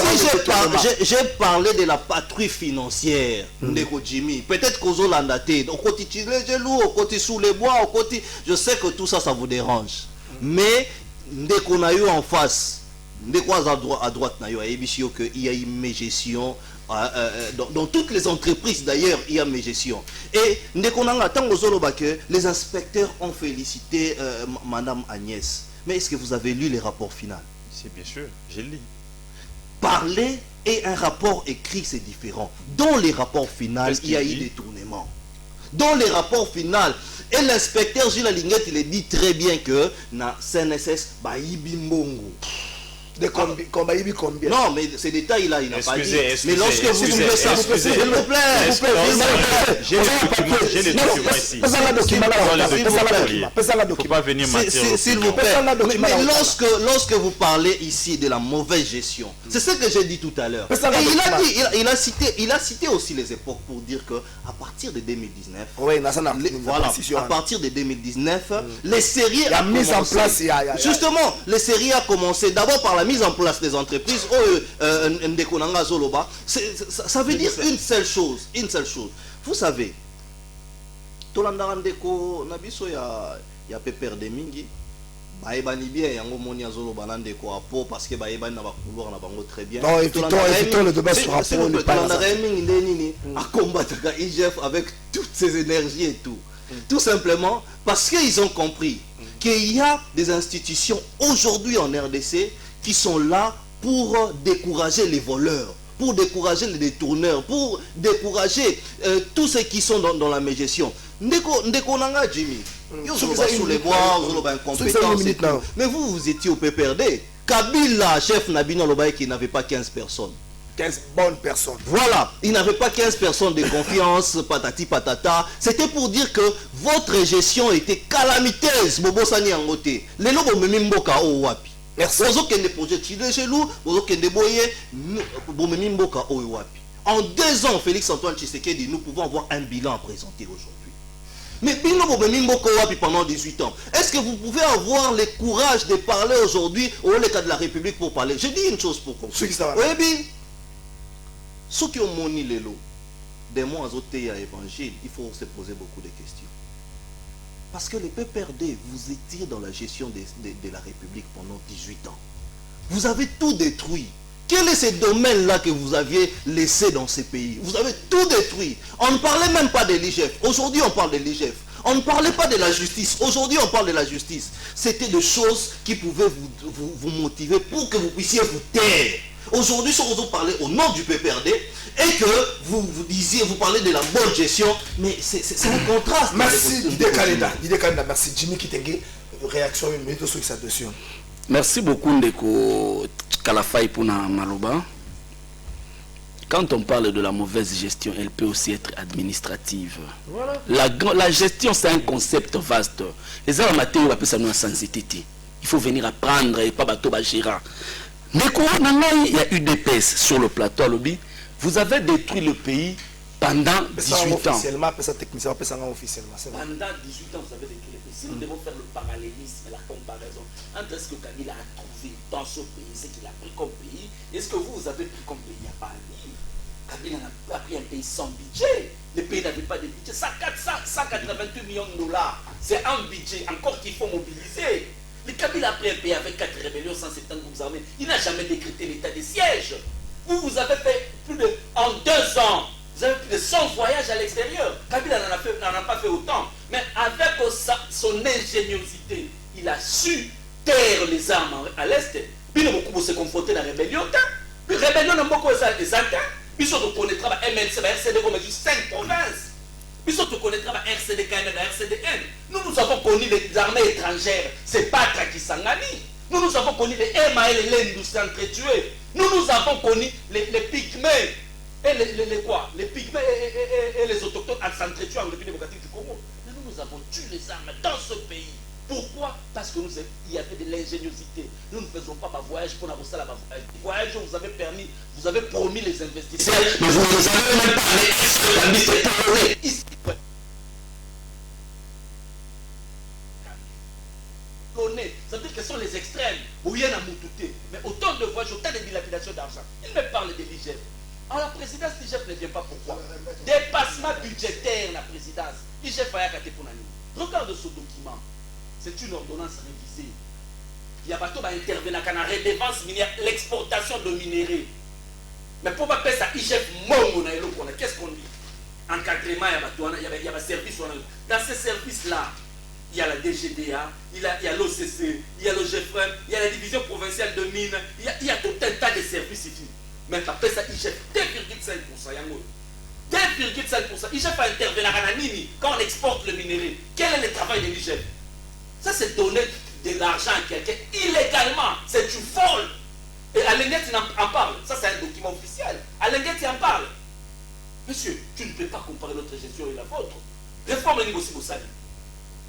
j'ai parlé de la patrouille financière. Ndeko Jimmy. Peut-être qu'aux Hollandais, au côté les genoux, au côté sous les bois, au côté. Je sais que tout ça, ça vous dérange. Mais dès qu'on a eu en face, dès qu'on a à droite, il y a eu mes gestions. Dans toutes les entreprises d'ailleurs, il y a mes gestions. Et dès qu'on a attendu aux Hollandais, les inspecteurs ont félicité Madame Agnès. Mais est-ce que vous avez lu les rapports finaux? C'est bien sûr, j'ai lu. Parler et un rapport écrit, c'est différent. Dans les rapports finaux, il y a eu des tournements. Dans les rapports finaux, et l'inspecteur Gilles Alinguet, il dit très bien que dans CNSS, Baïbi Mbongo. Combien? Non, mais ces détails-là, il n'a pas dit. Mais lorsque vous ouvrez ça, s'il vous plaît, j'ai les documents ici. Il ne faut pas venir mentir. S'il vous plaît. Mais lorsque vous parlez ici de la mauvaise gestion, c'est ce que j'ai dit tout à l'heure. Et il a cité aussi les époques pour dire que à partir de 2019, voilà, à partir de 2019, les séries a mise en place. Justement, les séries a commencé d'abord par la mise en place des entreprises. Ça veut dire une seule chose. Vous savez, Tolandarandeko Nabiso ya pepper de mingi. Baebani bien yango moni azolo banande ko apo parce que baebani na ba couloir na bango très bien. Non, évitons le débat sur rapport le pas. À combattre IGF avec toutes ses énergies et tout. Tout simplement parce qu'ils ont compris qu'il y a des institutions aujourd'hui en RDC qui sont là pour décourager les voleurs, pour décourager les détourneurs, pour décourager tous ceux qui sont dans la mégestion. Ndeko nanga Jimmy, sous les bois, mais vous étiez au PPRD. Kabila, chef Nabino Lobaye, qui n'avait pas 15 personnes. 15 bonnes personnes. Voilà, il n'avait pas 15 personnes de confiance, patati patata. C'était pour dire que votre gestion était calamiteuse. Bobo Sani Angote. Les lobos me mimboka o wapi. Merci. En 2 ans, Félix-Antoine Tshisekedi, nous pouvons avoir un bilan à présenter aujourd'hui. Mais pendant 18 ans, est-ce que vous pouvez avoir le courage de parler aujourd'hui au cas de la République pour parler? Je dis une chose pour comprendre. Oui, bien. Ceux qui ont moni les lots, des mois à évangile, il faut se poser beaucoup de questions. Parce que les PPRD, vous étiez dans la gestion de la République pendant 18 ans. Vous avez tout détruit. Quel est ce domaine-là que vous aviez laissé dans ces pays? Vous avez tout détruit. On ne parlait même pas de l'IGF. Aujourd'hui, on parle de l'IGF. On ne parlait pas de la justice. Aujourd'hui, on parle de la justice. C'était des choses qui pouvaient vous motiver pour que vous puissiez vous taire. Aujourd'hui, si vous parlez au nom du PPRD et que vous parlez de la bonne gestion, mais c'est un contraste. Merci Didier Kalenda, merci Jimmy Kitenge. Réaction une minute sur cette question. Merci beaucoup Ndeko Kalafai pour Maloba. Quand on parle de la mauvaise gestion, elle peut aussi être administrative. Voilà. La gestion, c'est un concept vaste. Les gens amateurs appellent ça une sensibilité. Il faut venir apprendre et pas bateau bagéra. Mais il y a eu des PES sur le plateau à Lobby. Vous avez détruit le pays pendant 18 ans. Officiellement, pendant 18 ans, vous avez détruit le pays. Si nous devons faire le parallélisme, la comparaison entre ce que Kabila a trouvé dans ce pays, ce qu'il a pris comme pays, et ce que vous avez pris comme pays à Paris. Kabila a pris un pays sans budget. Le pays n'avait pas de budget. 188 millions de $. C'est un budget encore qu'il faut mobiliser. Le Kabila a pris un pays avec 4 rébellions, 172 armées. Il n'a jamais décrété l'état de siège. Vous avez fait en 2 ans, vous avez plus de 100 voyages à l'extérieur. Kabila n'en a pas fait autant. Mais avec son ingéniosité, il a su taire les armes à l'Est. Puis il a beaucoup se confronter à la rébellion. Puis la rébellion n'a pas beaucoup des atteintes. Puis il connaîtra MNC, RCD comme 5 provinces. Puis surtout connaîtra RCD, KN, RCDN. Nous avons connu les armées étrangères. C'est pas Trakisangani. Nous avons connu les MAL et l'industrie entretuée. Nous avons connu les pygmées. Et les quoi? Les pygmées et les autochtones s'entretuent en République démocratique du Congo. Mais nous avons tué les armes dans ce pays. Pourquoi? Parce que il y avait de l'ingéniosité. Nous ne faisons pas ma voyage pour la voyage. Voyage, vous avez permis, vous avez promis les investisseurs. Mais vous ne savez même pas ici. parle de l'IGF. Alors la présidence, l'IGF ne vient pas pourquoi? Dépassement budgétaire, la présidence. l'IGF a été pour l'année. Regarde ce document. C'est une ordonnance révisée. Il y a pas tout intervenir dans la redevance minière, l'exportation de minéraux. Mais pour pas faire ça, IGF, qu'est-ce qu'on dit? Encadrement, il y a un service. Dans ces services-là, il y a la DGDA, il y a l'OCC, il y a le GFREM, il y a la division provinciale de mines, il y a tout un tas de services ici. Mais tu appelles ça IGF 2,5%. 2,5%. IGF va intervenir à Nini quand on exporte le minerai. Quel est le travail de l'IGF? Ça, c'est donner de l'argent à quelqu'un illégalement. C'est une folle. Et Alenguet en parle. Ça, c'est un document officiel. Alenguet en parle. Monsieur, tu ne peux pas comparer notre gestion et la vôtre. Réforme le Nibosi Moussali.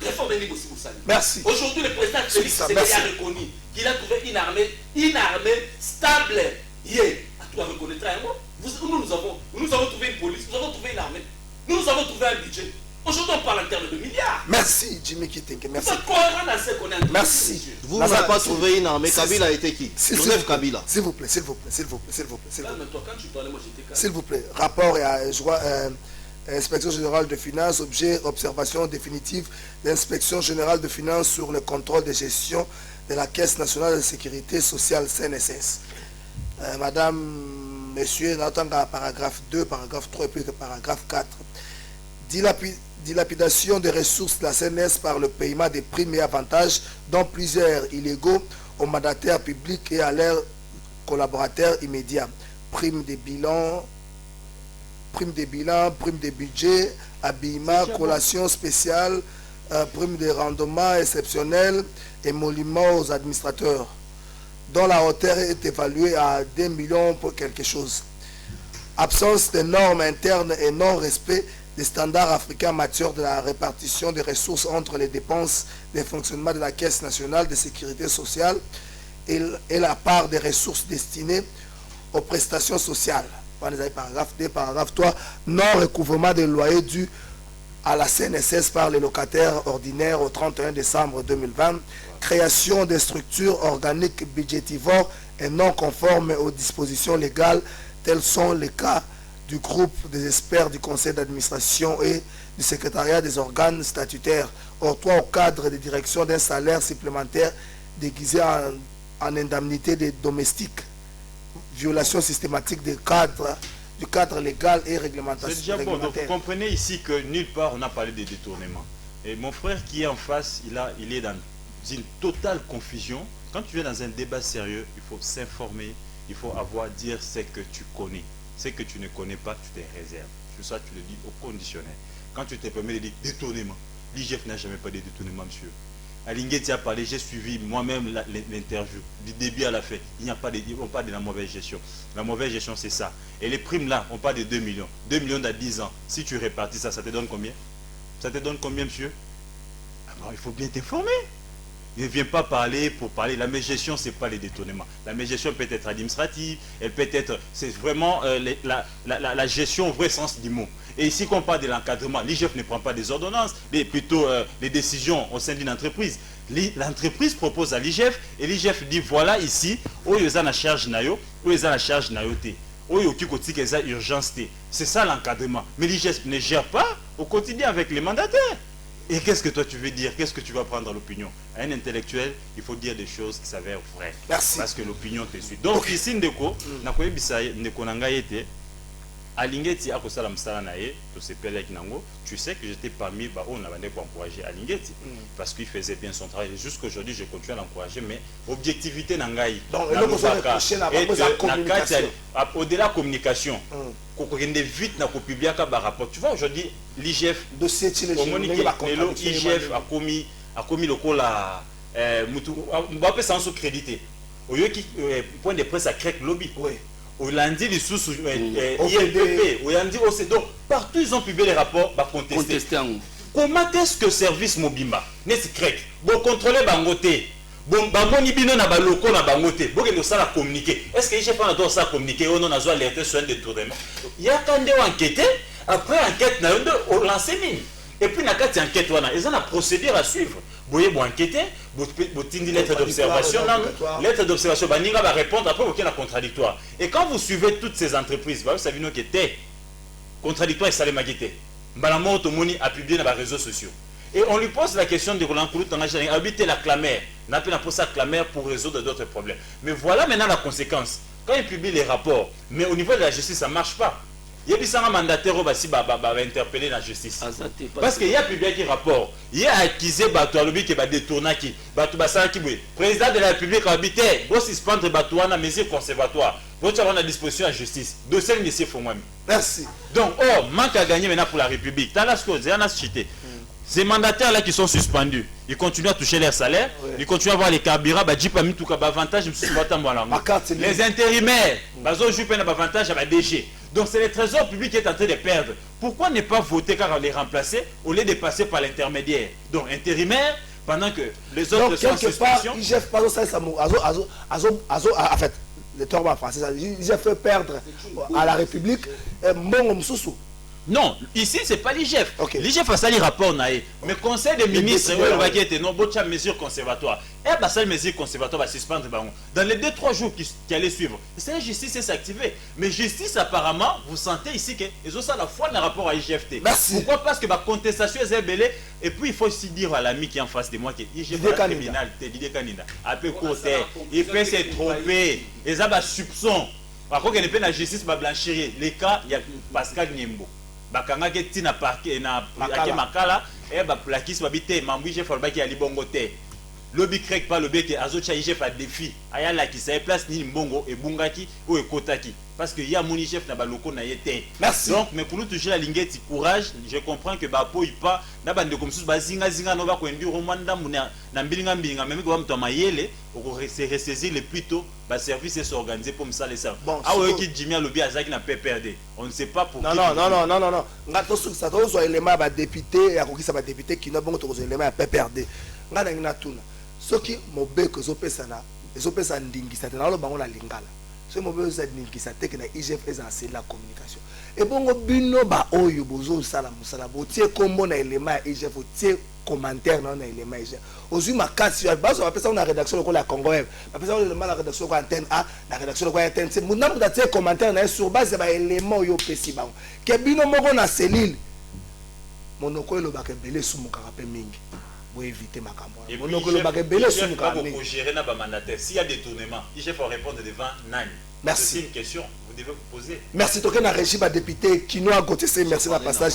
Réforme le Nibosi Moussali. Merci. Aujourd'hui, le président Félix Tshisekedi a reconnu qu'il a trouvé une armée stable. Hier, tu dois reconnaître un mot. Nous avons trouvé une police, nous avons trouvé une armée, nous avons trouvé un budget. Aujourd'hui, on parle en termes de milliards. Merci, Jimmy Kitenge. Merci. Merci. Vous n'avez pas trouvé une armée. Kabila a été qui? Joseph Kabila. S'il vous plaît. S'il vous plaît. Rapport et Inspection générale de finances, objet, observation définitive d'inspection générale de finances sur le contrôle de gestion de la Caisse nationale de sécurité sociale CNSS. Madame, Messieurs, dans le paragraphe 2, paragraphe 3 et puis le paragraphe 4. Dilapidation des ressources de la CNS par le paiement des primes et avantages, dont plusieurs illégaux aux mandataires publics et à leurs collaborateurs immédiats. Primes des bilans, primes des budgets, habillement, collation spéciale, primes de rendement exceptionnel, émoluments aux administrateurs, dont la hauteur est évaluée à 2 millions pour quelque chose. Absence de normes internes et non-respect des standards africains matures de la répartition des ressources entre les dépenses de fonctionnement de la Caisse nationale de sécurité sociale et la part des ressources destinées aux prestations sociales. Paragraphe 2, paragraphe 3, non-recouvrement des loyers dus à la CNSS par les locataires ordinaires au 31 décembre 2020, création des structures organiques budgétivores et non conformes aux dispositions légales, tels sont les cas du groupe des experts du conseil d'administration et du secrétariat des organes statutaires, octroi au cadre de direction d'un salaire supplémentaire déguisé en indemnité des domestiques, violation systématique du cadre légal et réglementaire. C'est déjà bon, donc vous comprenez ici que nulle part on a parlé de détournement. Et mon frère qui est en face, il est dans une totale confusion. Quand tu es dans un débat sérieux, il faut s'informer, il faut dire ce que tu connais. Ce que tu ne connais pas, tu te réserves. Sur ça, tu le dis au conditionnel. Quand tu te permets de dire détournement, l'IGF n'a jamais parlé de détournement, monsieur. Alinguet a parlé, j'ai suivi moi-même l'interview, du début à la fin. On parle de la mauvaise gestion. La mauvaise gestion, c'est ça. Et les primes là, on parle de 2 millions. 2 millions dans 10 ans. Si tu répartis ça, ça te donne combien? Ça te donne combien, monsieur? Alors, il faut bien t'informer. Ne viens pas parler pour parler. La mégestion, ce n'est pas les détournements. La mégestion peut être administrative, elle peut être... C'est vraiment la gestion au vrai sens du mot. Et ici, quand on parle de l'encadrement, l'IGF ne prend pas des ordonnances, mais plutôt les décisions au sein d'une entreprise. L'entreprise propose à l'IGF, et l'IGF dit, voilà ici, où il y a la charge nayo, où il y a la charge nayoté, où il y a urgence. C'est ça l'encadrement. Mais l'IGF ne gère pas au quotidien avec les mandataires. Et qu'est-ce que toi tu veux dire? Qu'est-ce que tu vas prendre à l'opinion? À un intellectuel, il faut dire des choses qui s'avèrent vraies. Merci. Parce que l'opinion te suit. Donc ici, Ndeko, Alingeti a kosala msala na ye, to sepele avec nango, tu sais que j'étais parmi on a encouragé Alingeti parce qu'il faisait bien son travail. Jusqu'aujourd'hui, je continue à l'encourager, mais objectivité nangai. Donc, au-delà de communication, vite na publier un rapport. Tu vois, aujourd'hui, l'IGF, l'IGF a commis le col à Mbappé sans sous crédité. Au lieu qui point de presse à Crec Lobby. Au lundi, les sous IFPP, au lundi, donc partout ils ont publié les rapports, contester. Comment est-ce que service Mobimba n'est Crec bon contrôler Bangoté bon bamoni bino na baloko na bangoté bon que ça la communiquer est-ce que l'IGF a ça communiquer on a alerté sur un détournement il y a quand des enquêter après enquête na on lancer mine et puis na carte enquête wana ils ont la procédure à suivre boye bo enquêter, bo tindi lettre d'observation, lettre d'observation, baninga va répondre après aucun contradictoire. Et quand vous suivez toutes ces entreprises, vous savez que était contradictoire et salemagité. Balamo Tomoni a publié dans les réseaux sociaux. Et on lui pose la question de Roland Koulou, habiter la clamère, n'a pas pour ça clamère pour résoudre d'autres problèmes. Mais voilà maintenant la conséquence. Quand il publie les rapports, mais au niveau de la justice, ça ne marche pas. Il y a un mandataire qui va interpeller la justice. Parce qu'il y a publié un rapport. Il y a accusé Batoualobi qui va détourner qui. Président de la République a habité. Vous suspendre Batouana, mesure conservatoire. Vous avez la disposition à la justice. Dossier de M. Fomouami. Merci. Donc, manque à gagner maintenant pour la République. Dans la chose, il y a chité. Ces mandataires-là qui sont suspendus, ils continuent à toucher leur salaire, ils continuent à avoir les carburants, les intérimaires, ils ont avantage à la DG. Donc c'est le trésor public qui est en train de perdre. Pourquoi ne pas voter car on les remplacer au lieu de passer par l'intermédiaire? Donc intérimaire, pendant que les autres sont en suspension. En fait, le terme français, ils ont fait perdre à la République non, ici c'est pas l'IGF. Okay. L'IGF a sali rapport naïe. Mais conseil des ministres, il y a non bonne mesure conservatoire. Et bah ça mesure conservatoire va suspendre dans les 2-3 jours qui allaient suivre. C'est la justice c'est s'activer. Mais justice apparemment, vous sentez ici que ils ont ça la foi dans le rapport à IGFT. Merci. Pourquoi? Parce que la contestation est belée. Et puis il faut aussi dire à l'ami qui est en face de moi que IGF est criminel, t'es Didier Kanina. Un peu côté, il peut se tromper. Ils ont des soupçons. Par contre, il y a la justice va blanchir. Les cas, il y a Pascal Niembo. Bakanga ke tina parquet na makala et ba plakis babité mambu je forba ki ali bongo te lobby crek pas lobby ke azo cha chef a défi aya la ki sa place ni mbongo e bungaki ou e kotaki parce que ya moni chef na baloko na yete. Merci. Donc mais pour nous toucher la lingeti courage, je comprends que ba poi pas na bande comme sous ba zinga no ba ko ndu romanda muna na mbilinga même ko mto mayele ko se ressaisir le plus tôt ba service est organisé pour me ça les ça. Ah ouais qui Jimmy lobby azaki na PPRD. On ne sait pas pour non. Ngato sur ça to zo élément ba député ya ko kisa ba député qui na bongo to zo élément ya PPRD. Ngana ngina tuna. Soki mobeko zo pesa ndingisa na lo bango la lingala. Ce moment ça qui s'attaque na IGF c'est la communication et bon bino ba oyo bozo sala musala botie kombo na élément IGF botie commentaire na élément IGF ozui makasi ba so apesa na rédaction ko la Congo web apesa na rédaction ko antenne A na rédaction ko antenne C muna muta tie commentaire na sur base ba élément yo pesi ba ke bino moko na cellule monoko lo ba ke belé sumu ka pe mingi pour éviter ma campagne. Monoko lo ba ke belé sumu ka mingi. Pour gérer na ba mandataire s'il y a détournement, il faut répondre devant Nani. Merci. C'est une question, vous devez vous poser. Merci. Toké na régime à député Kino à côté, c'est merci la passage.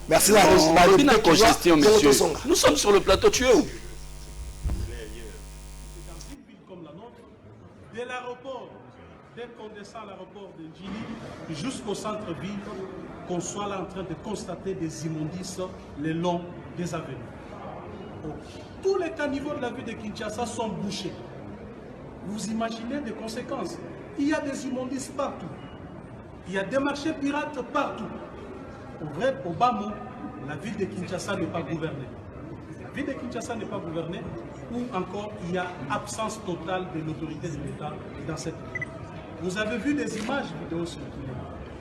Merci la régime à député congestion, monsieur. Nous sommes sur le plateau, tu es où? Dans une ville comme la nôtre, de l'aéroport, dès qu'on descend à l'aéroport de Djili jusqu'au centre-ville, qu'on soit là en train de constater des immondices le long des avenues. Tous les caniveaux de la ville de Kinshasa sont bouchés. Vous imaginez des conséquences. Il y a des immondices partout. Il y a des marchés pirates partout. Au bas mot, la ville de Kinshasa n'est pas gouvernée. La ville de Kinshasa n'est pas gouvernée, ou encore il y a absence totale de l'autorité de l'État dans cette ville. Vous avez vu des images vidéo sur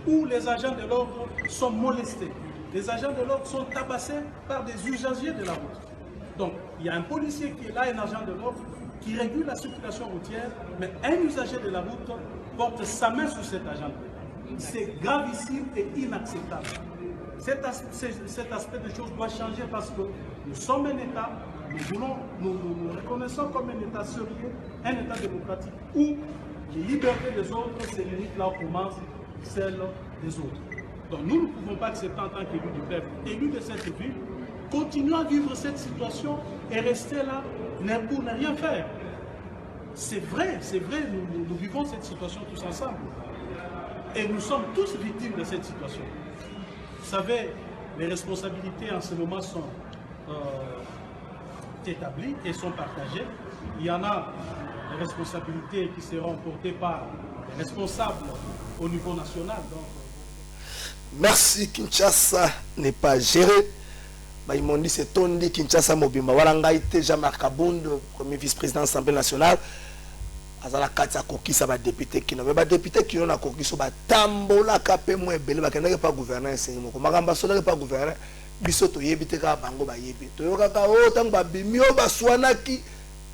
où les agents de l'ordre sont molestés. Les agents de l'ordre sont tabassés par des usagers de la route. Donc, il y a un policier qui est là, un agent de l'ordre, qui régule la circulation routière, mais un usager de la route porte sa main sur cet agent. C'est gravissime et inacceptable. Cet aspect de choses doit changer parce que nous sommes un État, nous reconnaissons comme un État sérieux, un État démocratique où les libertés des autres, c'est limite là où commence celle des autres. Donc nous ne pouvons pas accepter en tant qu'élus du peuple, élus de cette ville, continuer à vivre cette situation et rester là pour ne rien faire. C'est vrai, nous vivons cette situation tous ensemble. Et nous sommes tous victimes de cette situation. Vous savez, les responsabilités en ce moment sont établies et sont partagées. Il y en a des responsabilités qui seront portées par les responsables au niveau national. Donc. Merci. Kinshasa n'est pas géré. Ils m'ont dit c'est Tondi Kinshasa Mobimba. Voilà, été Jean-Marc Kabound, premier vice-président de l'Assemblée nationale. Azala Katia Koki, ça va député qui n'a pas député qui n'a Koki, ça va tambola capé moins belé, parce qu'il n'a pas gouverné. C'est mon ambassadeur pas gouverné. biso toyebi te kaka bango bayebi toyokaka o ntango babimi o baswanaki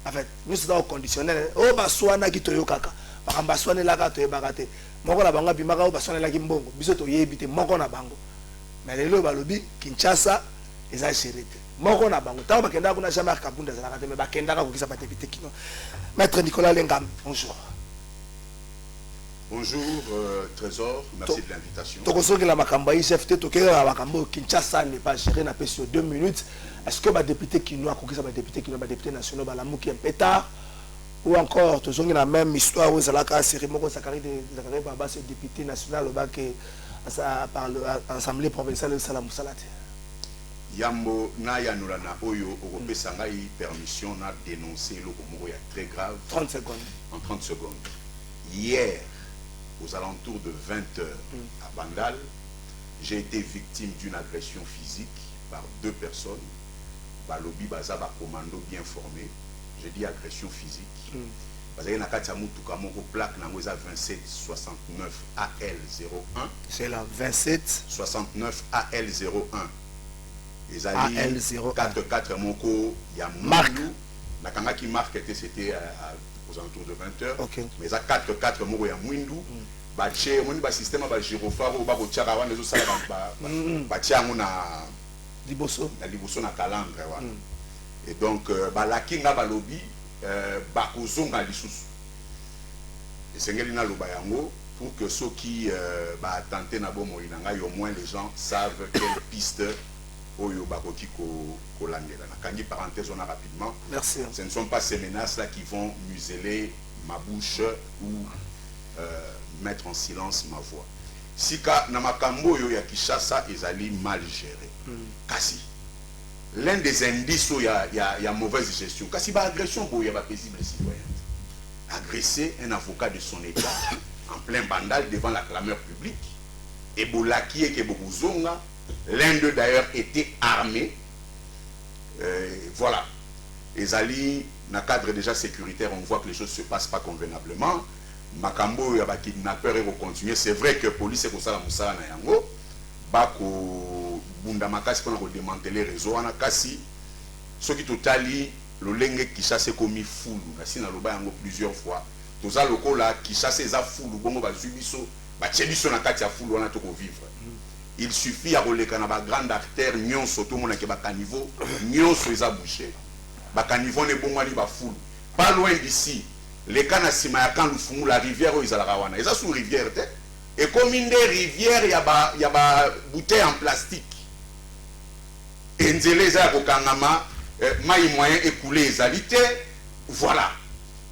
en fait nyonso eza oconditionnel o baswanaki toyokaka makambo baswanelaka toyebaka te moko na bango abimaka o baswanelaki mbongo biso toyebi te moko na bango mais lelo balobi Kinshasa eza géré te moko na bango ntango bakendaka kuna Jean-Marc Kabunda azalaka te mais bakendaka kokisa badepute kino. Maître Nicolas Lengam, bonjour. Bonjour Trésor, merci de l'invitation. Tokosoki la makambo IGFT tokera makambo Kinshasa n'est pas géré na sur 2 minutes. Est-ce que ba député kinois kokisa ba député kinois ba député nationaux ba lamuki un peu tard ou encore tozongi la même histoire où zalaka cérémonie ko Zakari Baba ce député national au bac par l'Assemblée provinciale de Salam Salate. Yambo na yanulana oyo okopesa ngai permission na dénoncer le moko ya très grave. 30 secondes. En 30 secondes. Hier, aux alentours de 20 h à Bandal, j'ai été victime d'une agression physique par 2 personnes. Balobi Bazaba commando bien formé. J'ai dit agression physique. Parce que Nakatia Moutuka moko plaque nangoza 27 69 AL01. C'est la 27 69 AL01. Ils allaient AL01. 44 moko ya Marc. Nakanga qui marque c'était aux alentours de 20 h. Okay. Mais ça 4 moko ya mwindu. Bache moni ba système ba gyrophare ba ko tchaka wana zo sala ba tchango na liboso na calandre wana. Et donc ba lakinga ba lobby ba ko zonga lisusu. Et sengeli na loba yango pour que ceux qui ba tenter na bomo inanga au moins les gens savent quelle piste oyo ba ko ko landela. Na kangi parenthèse on a rapidement. Merci. Ce ne sont pas ces menaces là qui vont museler ma bouche ou mettre en silence ma voix. Sika na makambo yo ya Kinshasa ezali mal géré. Kasi l'un des indices il y a mauvaise gestion. Kasi ba agression bo ya ba paisible citoyen. Agresser un avocat de son état en plein Bandal devant la clameur publique et bolaki et Kebozonga, l'un d'eux d'ailleurs était armé. Voilà. Ezali na cadre déjà sécuritaire, on voit que les choses se passent pas convenablement. Makambo ya ba kidnappeur et continuer. C'est vrai que police est comme ça la musala na yango. Bako bunda makasi pour démanteler réseau wana kasi ce qui totali le lenge Kinshasa commis fulu na sina loba yango plusieurs fois. Toza lokola Kinshasa eza fulu bongo ba zubiso ba tchebiso na kati ya fulu wana to ko vivre. Il suffit à releka na ba grande artère nyonso to mona ke ba caniveau nyonso eza bouché. Ba caniveau ne bongo ali ba fulu. Pas loin d'ici. Les canaux de la rivière où ils ont la sous rivière et comme une des rivières il y a ba bouteille en plastique et nzele za ko kangama mai moyen écoulé ezalité voilà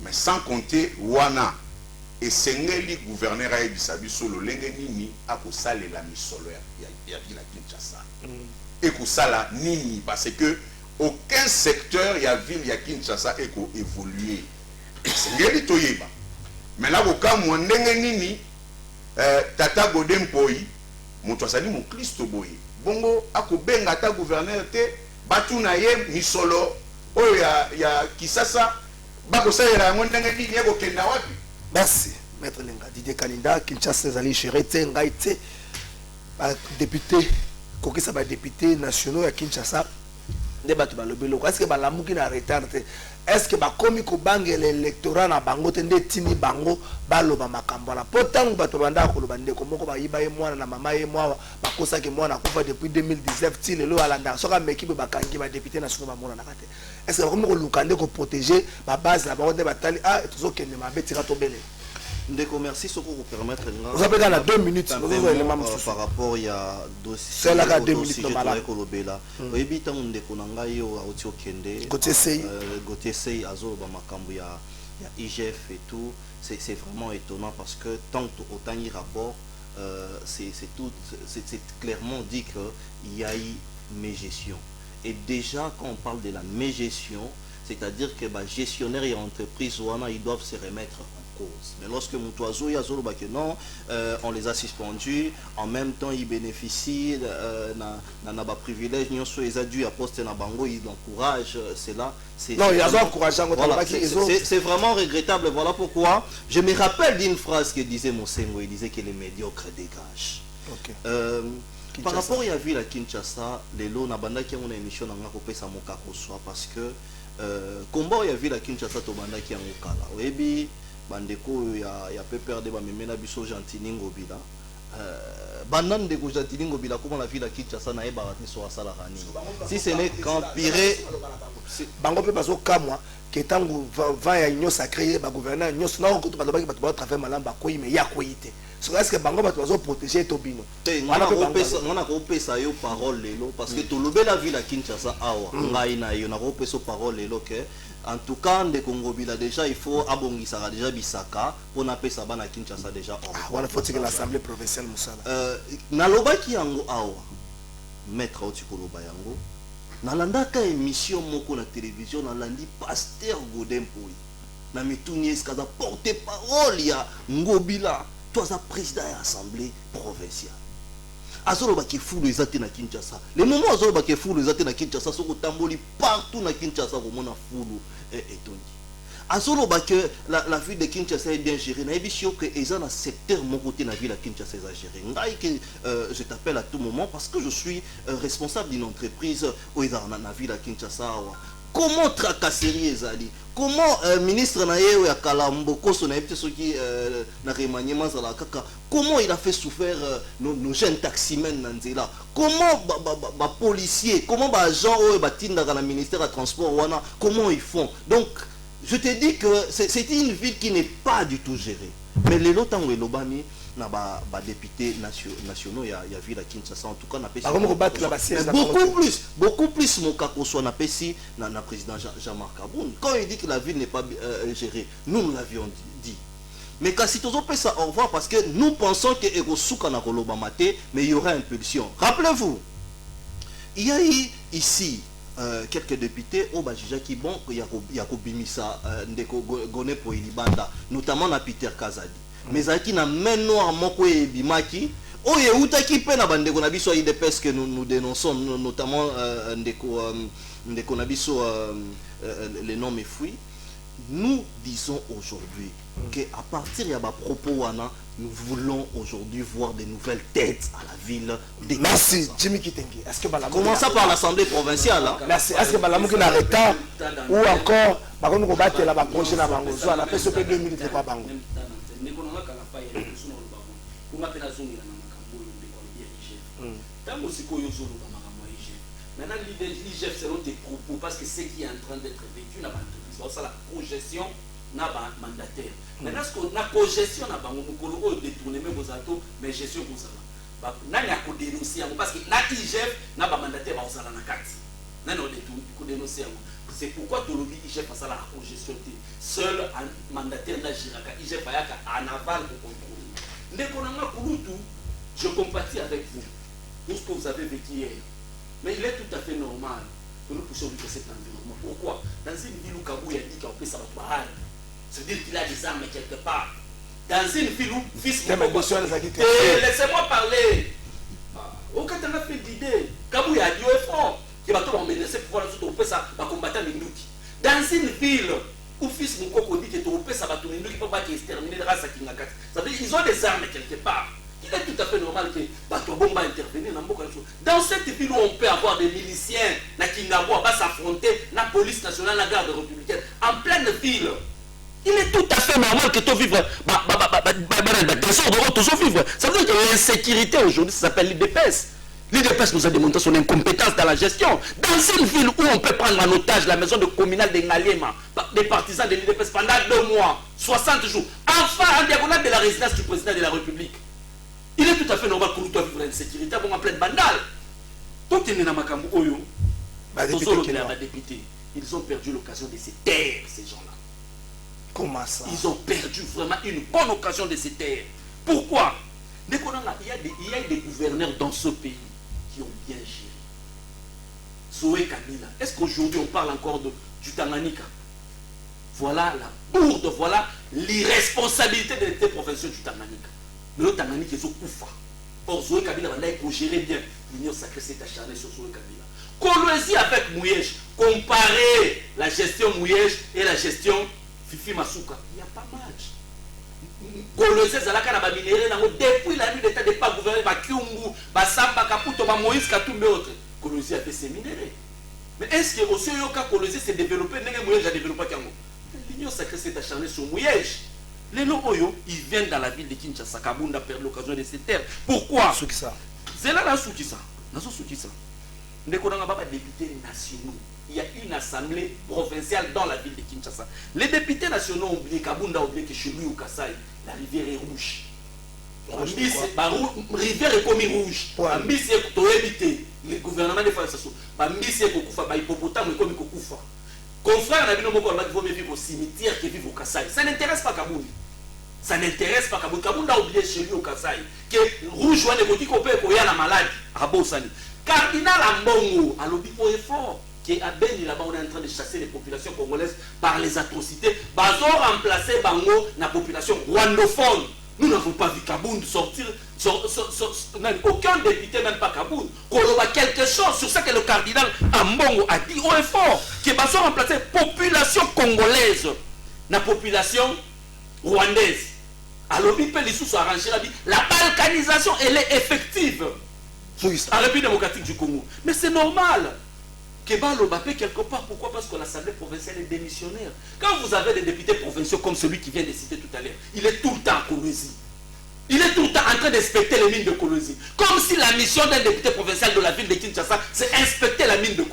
mais sans compter wana et sengeli gouverneur a ebisabi solo lenge nini akosala la misolo ya ville Kinshasa et kosala nini parce que aucun secteur ya ville ya Kinshasa eko évoluer. Sengeli toyeba mais là aucun mo ndenge nini tata Godempoi moto asali mo Kristo boye bongo akobenga ta gouverneur te batuna ye misolo oyo ya Kinshasa bakosala yango ndenge nini yeko kenda wapi. Merci Maître Lenga Didier Kalinda. Kinshasa ezali géré te ngai te ba député kokisa ba député nationaux ya Kinshasa nde bato balobi loko est-ce que balamuki na retard te est-ce que bakomi kobangela l'électorat na bango te nde tini bango baloba makambo na po ntango bato bandaka koloba ndeko moko bayiba ye mwana na mama ye mwa bakosaki mwana akufa depuis 2019 ti lelo alandaka soki ameki boye bakangi badepute nationaux bamonanaka te est-ce que bakomi koluka nde koprotege babase na bango nde batali tozokende mabe tika tobele. Ndeko, merci ce que vous permettre. Vous avez dans 2 minutes. Par rapport il y a dossier. C'est là 2 minutes normalement. Oui, bita ndeko nanga yo auti okende. Côté sei azo ba makambo ya IGF et tout, c'est vraiment étonnant parce que tant autant y rapport c'est clairement dit que il y a eu mégestion. Et déjà quand on parle de la mégestion, c'est-à-dire que les gestionnaires et entreprises ils doivent se remettre en cause. Mais lorsque Moutouazou et Azolo non, on les a suspendus, en même temps ils bénéficient d'un privilège, ils ont dû apporter na bango, ils encouragent cela. Non, ils ont encouragé. Voilà, c'est vraiment regrettable. Voilà pourquoi je me rappelle d'une phrase que disait Monsengo, il disait que les médiocres dégagent. Par rapport à la ville à Kinshasa, les lots n'a pas qui ont une émission dans la copie ça moka soit parce que combat il y a ville à Kinshasa to banda qui en okala. Webi bandeko ya peu perdre ba memena biso Gentiningo bila. Banane de Gentiningo bila comment la ville à Kinshasa na eba raté sur sala rani. Si ce n'est qu'empirer bango pe bazo kamwa que tango va ya union sacrée ba gouverneur union na ko to ba ba travailler malamba ko mais ya ko yité. Est-ce que bango ba to protéger Tobino? On a repé ça yo parole lelo parce que to lobé la ville à Kinshasa awa ngai na yo na repé so parole lelo que en tout cas de Congo bila déjà il faut abongisa déjà bisaka pour na pesa bana Kinshasa déjà on faut que l'assemblée provinciale musala na lobaki yango awa maître otikoloba yango na landaka émission moko na télévision na landi pasteur Godempoy na mituni eskaza porter parole ya Ngobila toi ça président de l'assemblée provinciale azoloba ki fou les até na Kinshasa les moments azoloba ki fou les até na Kinshasa soko tamboli partout na Kinshasa ko mona fulu et tondi azoloba que la ville de Kinshasa est bien gérée na ebisio que eza na secteur mon côté na ville à Kinshasa est gérée ngai que je t'appelle à tout moment parce que je suis responsable d'une entreprise au na ville à Kinshasa. Comment tracasserie ezali? Comment ministre na yeo ya Kalambo koso na yebite soki na remaniement za la kaka comment il a fait souffrir nos jeunes taximen na nzela? Comment ba policiers, comment ba agents o batinda na ministère de transport wana comment ils font? Donc je te dis que c'est une ville qui n'est pas du tout gérée. Mais les lots tango elobami na ba députés nationaux il y a ville à Kinshasa en tout cas na pesi beaucoup plus mon cas qu'on soit na pesi na président Jean-Marc Aboun quand il dit que la ville n'est pas gérée nous l'avions dit mais quand si tous ça au revoir parce que nous pensons que Erosuka na koloba maté mais il y aura impulsion. Rappelez-vous il y a eu ici quelques députés au Bajija qui bon il y a Kobimisa ndeko Gone pour Ilibanda notamment na Peter Kazadi mais aki na main noire moko ebimaki oye utaki pe na bandeko na biso IDPS que nous dénonçons notamment ndeko na biso les noms méfouis. Nous disons aujourd'hui que à partir de ba propos wana nous voulons aujourd'hui voir des nouvelles têtes à la ville de merci Jimmy Kitengi. Est-ce que commençons par l'Assemblée provinciale hein? Merci. Est-ce que balamu qui na retard ou encore ba ko battre la ba projet na bango so na pese pe 2 minutes pas bango maintenant l'IGF selon tes propos parce que ce qui est en train d'être vécu dans l'entreprise c'est la projection na ba mandataire maintenant ce qu'on a projection na bango mukolo o détourner même aux atos mais gestion pour ça ba nani a ko dénoncer parce que na IGF na ba mandataire ba osala na kati nani o détourner ko dénoncer c'est pourquoi tout le monde IGF passe à la projection seul un mandataire na giraka IGF ayaka en aval pour contrôler ndekonanga kulutu je compatis avec vous tout ce que vous avez vécu hier. Mais il est tout à fait normal que nous puissions vivre cet environnement. Pourquoi? Dans une ville où Kabou a dit qu'on peut savoir, c'est-à-dire qu'il a des armes quelque part. Dans une ville où fils laissez-moi parler. Aucun n'a fait d'idée. Kabou a dit au fond qu'il va tout menacer pour voir tout ça va combattre Minduki. Dans une ville où fils Moukoko dit que tout ça va tout Minduki pour pas qu'il extermine la race à Kingakat. Ça veut dire qu'ils ont des armes quelque part. Il est tout à fait normal que Batobon va intervenir dans cette ville où on peut avoir des miliciens na Kingaboua va s'affronter la police nationale, la garde républicaine en pleine ville. Il est tout à fait normal que tu vivre toujours vivre. Ça veut dire que l'insécurité aujourd'hui ça s'appelle l'IDPS. L'IDPS nous a démontré son incompétence dans la gestion. Dans une ville où on peut prendre en otage la maison de communale de Ngaliema, des partisans de l'IDPS pendant 2 mois, 60 jours, enfin en diagonale de la résidence du président de la République. Il est tout à fait normal que nous devons vivre l'insécurité en pleine bandale. Tout est dans Makambo Oyo. Ils ont perdu l'occasion de se taire, ces gens-là. Comment ça? Ils ont perdu vraiment une bonne occasion de se taire. Pourquoi? Il y a des gouverneurs dans ce pays qui ont bien géré. Zoé Kabila. Est-ce qu'aujourd'hui on parle encore du Tanganyika? Voilà la bourde, voilà l'irresponsabilité de l'État provincial du Tanganyika. Mais le Tanganyika est au Koufa. Or, Zoé Kabila, il faut gérer bien. L'Union sacrée s'est acharnée sur Zoé Kabila. Colosie avec Mouyej. Comparer la gestion Mouyej et la gestion Fifi Masuka. Il n'y a pas match. Colosie, Zalaka n'a pas minéré. Depuis la nuit d'État n'est pas gouverné par Kiumba. ba Moïse Katumbe autre Colosie a fait séminaire. Mais est-ce que aussi yoka Colosie s'est développé n'est Mouyège a développé Kango? L'Union sacrée s'est acharnée sur Mouyège. Les Loboyo, ils viennent dans la ville de Kinshasa, Kabunda perd l'occasion de ces terres. Pourquoi? C'est là la Soukissa. Nous avons des députés nationaux. Il y a une assemblée provinciale dans la ville de Kinshasa. Les députés nationaux ont oublié, Kabunda a oublié que chez lui au Kassai, la rivière est rouge. La rivière est comme rouge. Le gouvernement de France, confrère vivre au cimetière qui vit au Kassai. Ça n'intéresse pas Kabunda. Ça n'intéresse pas Kabunda. Kabunda a oublié chez lui au Kassai que rouge ou ne la malade à Bossani. Cardinal Ambongo a lobby au effort qui à Beni là-bas on est en train de chasser les populations congolaises par les atrocités. Bazo remplacer Bango la population rwandophone. Nous n'avons pas vu Kabunda sortir, aucun député, même pas Kabunda, qu'on a quelque chose sur ça que le cardinal Ambongo a dit au effort, que Bazo remplacer la population congolaise, la population rwandaise. Alors, la balkanisation, elle est effective à la République démocratique du Congo. Mais c'est normal. Kebalo Bapé quelque part, pourquoi? Parce que l'Assemblée provinciale est démissionnaire. Quand vous avez des députés provinciaux comme celui qui vient de citer tout à l'heure, il est tout le temps à Colosie. Il est tout le temps en train d'inspecter les mines de Colosie. Comme si la mission d'un député provincial de la ville de Kinshasa, c'est inspecter les mines de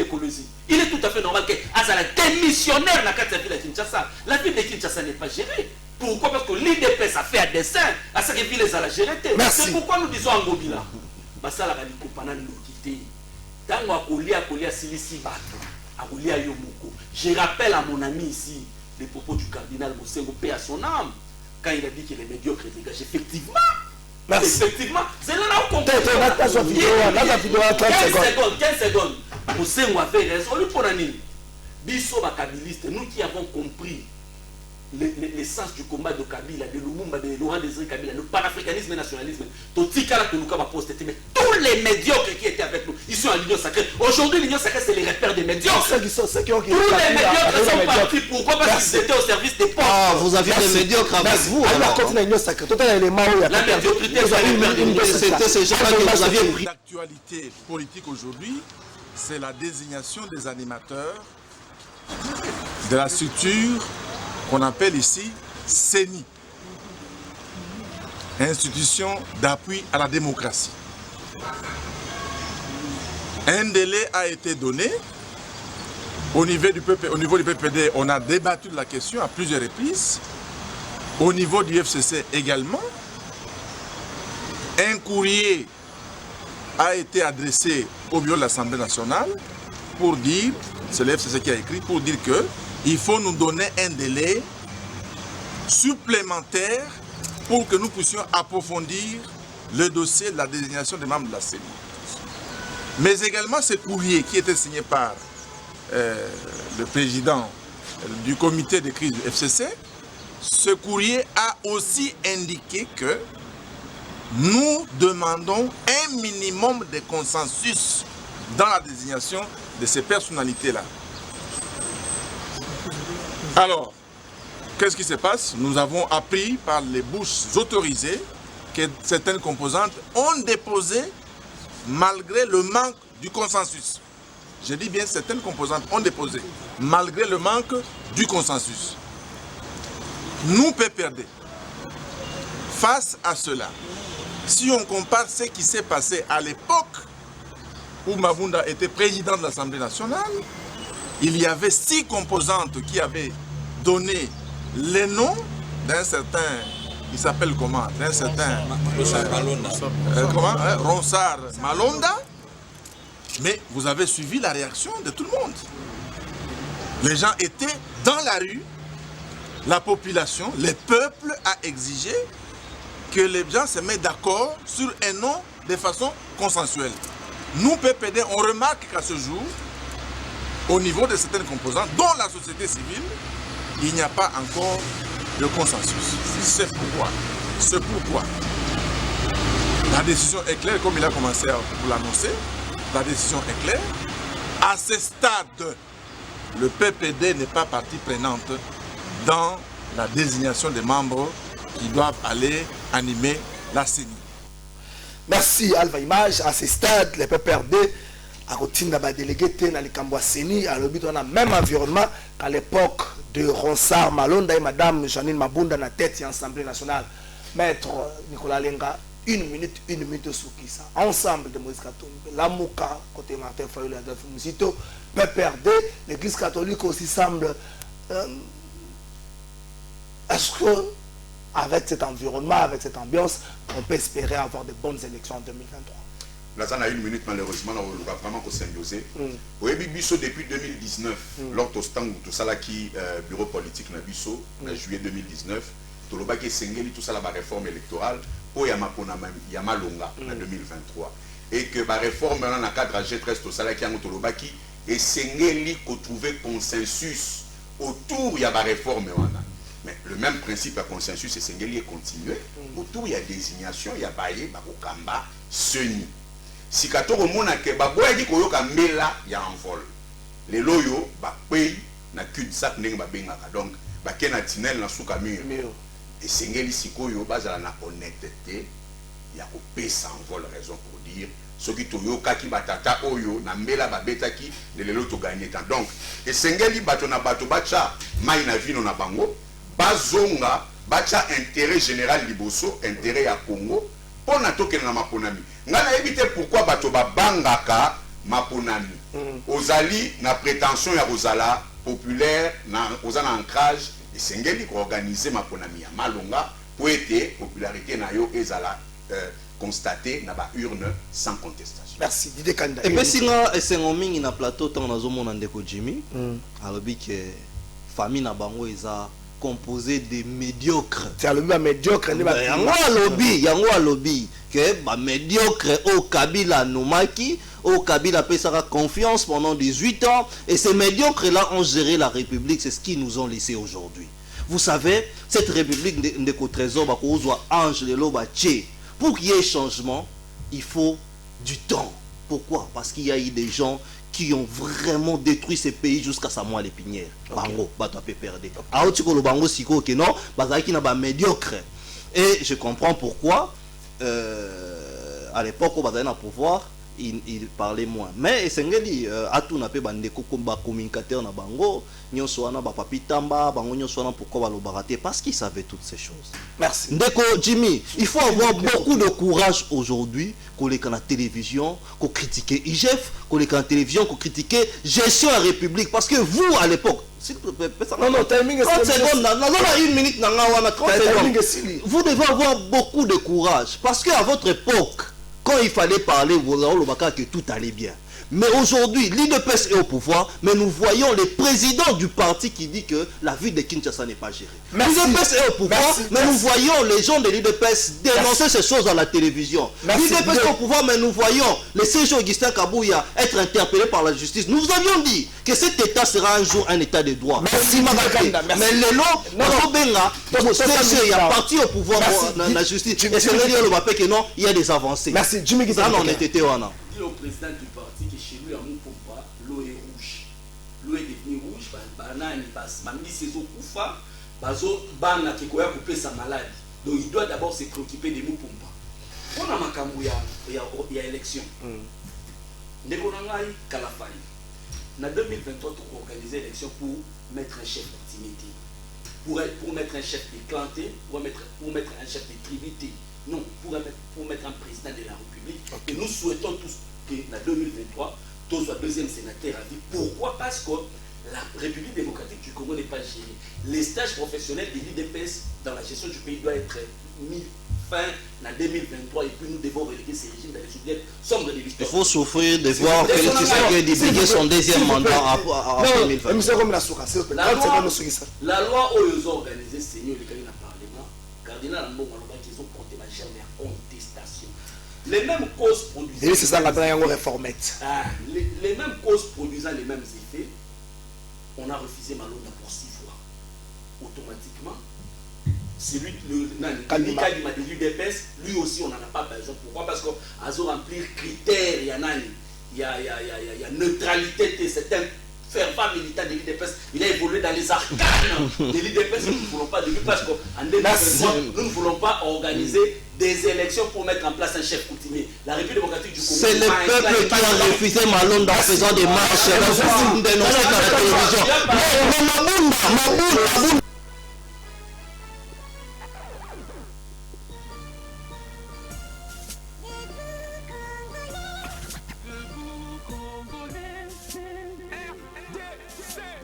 Colosie. Il est tout à fait normal que Azala démissionnaire dans la ville de Kinshasa. La ville de Kinshasa n'est pas gérée. Pourquoi? Parce que l'IDPS a fait un dessin à ce que ville les a gérée. C'est pourquoi nous disons en Gobila. Basala va quitter. Je rappelle à mon ami ici les propos du cardinal Mosengo, paix à son âme, quand il a dit qu'il est médiocre et dégage. Effectivement, effectivement, c'est là où on comprend. 15 secondes. Mosengo avait raison. Lui pour l'année, Bisso Bakabiliste, nous qui avons compris l'essence du combat de Kabila, de Lumumba, de Laurent Désiré Kabila, le panafricanisme et le nationalisme, mais tous les médiocres qui étaient avec nous, ils sont à l'Union sacrée. Aujourd'hui, l'Union sacrée, c'est les repères des médiocres. Tous les médiocres sont partis. Pourquoi? Parce qu'ils étaient au service des pauvres. Ah, vous aviez des médiocres avec vous. La médiocrité, c'était ces gens-là que vous aviez pris. L'actualité politique aujourd'hui, c'est la désignation des animateurs de la structure qu'on appelle ici CENI, institution d'appui à la démocratie. Un délai a été donné au niveau du PPD. On a débattu de la question à plusieurs reprises. Au niveau du FCC également, un courrier a été adressé au bureau de l'Assemblée nationale pour dire, c'est le FCC qui a écrit, pour dire que il faut nous donner un délai supplémentaire pour que nous puissions approfondir le dossier de la désignation des membres de la CENI. Mais également ce courrier qui était signé par le président du comité de crise du FCC, ce courrier a aussi indiqué que nous demandons un minimum de consensus dans la désignation de ces personnalités-là. Alors, qu'est-ce qui se passe? Nous avons appris par les bouches autorisées que certaines composantes ont déposé malgré le manque du consensus. Je dis bien certaines composantes ont déposé malgré le manque du consensus. Nous, PPRD, face à cela, si on compare ce qui s'est passé à l'époque où Mavunda était président de l'Assemblée nationale, il y avait 6 composantes qui avaient donné les noms d'un certain, il s'appelle comment? D'un certain Ronsard Malonda. Mais vous avez suivi la réaction de tout le monde. Les gens étaient dans la rue, la population, le peuple a exigé que les gens se mettent d'accord sur un nom de façon consensuelle. Nous, PPD, on remarque qu'à ce jour, au niveau de certaines composantes, dont la société civile, il n'y a pas encore de consensus. C'est pourquoi la décision est claire, comme il a commencé à vous l'annoncer, la décision est claire. À ce stade, le PPD n'est pas partie prenante dans la désignation des membres qui doivent aller animer la CENI. Merci Alpha Image. À ce stade, les PPRD à routine d'abord délégué dans les Cambouasseni à l'objet on a même environnement qu'à l'époque de Ronsard Malonda et Madame Janine Mabunda na tête de l'Assemblée nationale. Maître Nicolas Lenga, une minute sous qui ça. Ensemble de Moïse Katumbi, Lamouka, côté Martin Fayou et Adolphe Mousito, PPRD, l'Église catholique aussi semble. Est-ce que avec cet environnement, avec cette ambiance, on peut espérer avoir de bonnes élections en 2023? Là, ça a une minute, malheureusement, on va vraiment symbiosé. Oui, Bisso, depuis 2019, lors de tout ça, qui bureau politique, en juillet 2019, tout le bac est tout ça, la réforme électorale, pour Yama Longa, en 2023. Et que la réforme, dans le cadre G13, tout ça, qui a tout le bac, et Sengeli, qu'on trouver consensus autour de la réforme. Mais le même principe à consensus, c'est Sengeli est continué. Autour, il y a désignation, il y a Baye, Bakokamba, Seni. Si katoro mona ke baboya di koyoka mela ya envol les loyo ba pay na cul-de-sac ndenge ba bengaka donc ba kena tinel na suka mur et sengeli sikoyo bazala na honnêteté ya ko pesa envol raison pour dire ce qui toyoka ki batata oyo na mela ba betaki de lelo to gagner temps donc et sengeli bato na bato bacha mai na vino na bango bazonga bacha intérêt général liboso intérêt ya Congo pour na tokena na maponami. Ngana éviter pourquoi bato ba bangaka maponami. Ozali na prétention ya Rosala populaire na ozana ancrage et sengeli ko organiser maponami ya Malonga pour être popularité na yo ezala constaté na ba urne sans contestation. Merci Dide Kanda. Et puis singa esengo mingi na plateau tant nazo mona ndeko Jimmy. Alobi ke famille na bango eza composé de médiocres. C'est le médiocre. Yango lobby que ba médiocre au Kabila Nomaki, au Kabila pesara confiance pendant 18 ans et ces médiocres là ont géré la République, c'est ce qu'ils nous ont laissé aujourd'hui. Vous savez, cette République de Trésor ba kozwa ange le loba tché. Pour qu'il y ait changement, il faut du temps. Pourquoi? Parce qu'il y a eu des gens qui ont vraiment détruit ces pays jusqu'à Samoa l'épinière. Bango, bato a perdu. Aotiko le bango siko que non, bazaki na ba médiocre. Et je comprends pourquoi à l'époque où bazali na pouvoir, il parlait moins. Mais esengeli atu na pe bandeko comme ba communicateur na bango, nyonso wana ba papi tamba, bango nyonso wana pourquoi ba lo baraté parce qu'ils savaient toutes ces choses. Merci. Ndeko Jimmy, il faut avoir beaucoup de courage aujourd'hui qu'on les la télévision, qu'on critiquer IGF, qu'on les la télévision, qu'on critiquer gestion à la République parce que vous à l'époque non, timing 30 secondes, une minute, 30 secondes. Vous devez avoir beaucoup de courage parce qu'à votre époque, quand il fallait parler, vous avez que tout allait bien. Mais aujourd'hui, l'IDPS est au pouvoir, mais nous voyons le président du parti qui dit que la ville de Kinshasa n'est pas gérée. L'IDPS est au pouvoir, mais nous voyons les gens de l'IDPS dénoncer ces choses à la télévision. L'IDPS est au pouvoir, mais nous voyons le CG Augustin Kabouya être interpellé par la justice. Nous vous avions dit que cet État sera un jour un État de droit. Merci, mais les lots, CG est parti au pouvoir dans la justice. Et c'est le que non, il y a des avancées. Merci, Jimmy. Ça, on était au président du parti que chez lui à Moupompa, l'eau est rouge. L'eau est devenue rouge, banane passe. Mamdi c'est au Koufa, bazo bana qui koya couper sa maladie. Donc il doit d'abord se préoccuper de Moupompa. On a makambu il y a élection. Nekonangai Kalafai. En 2023, on a organisé l'élection pour mettre un chef d'activité. Pour mettre un chef de clanté, pour mettre un chef de tribité. Non, pour mettre un président de la République. Et nous souhaitons tous que en 2023, tous soit deuxième sénateur à vie. Pourquoi? Parce que la République démocratique du Congo n'est pas gérée. Les stages professionnels de l'IDPS dans la gestion du pays doivent être mis fin en 2023 et puis nous devons reléguer ces régimes dans les oubliettes sombres de l'histoire. Il faut souffrir de voir que Tshisekedi débrouiller son deuxième mandat en 2023. La loi où ils ont organisé, Seigneur, le Parlement, Cardinal Mbongo, qu'ils ont porté ma jamais à contestation. Les mêmes causes produisant. C'est ça la réformette. Les mêmes causes produisant les mêmes effets, on a refusé Malonda pour 6 fois. Automatiquement, c'est lui, le candidat de l'UDPS, lui aussi on n'en a pas besoin. Pourquoi? Parce qu'à remplir critères, il y a neutralité, c'est un fervent militant de l'IDPS, il a évolué dans les arcanes de l'IDPS. Nous ne voulons pas de lui parce qu'en 2023, nous ne voulons pas organiser des élections pour mettre en place un chef coutumier. La République démocratique du Congo. C'est le peuple qui a refusé Malonda en faisant des marches. Vous dénoncez dans la télévision. Mais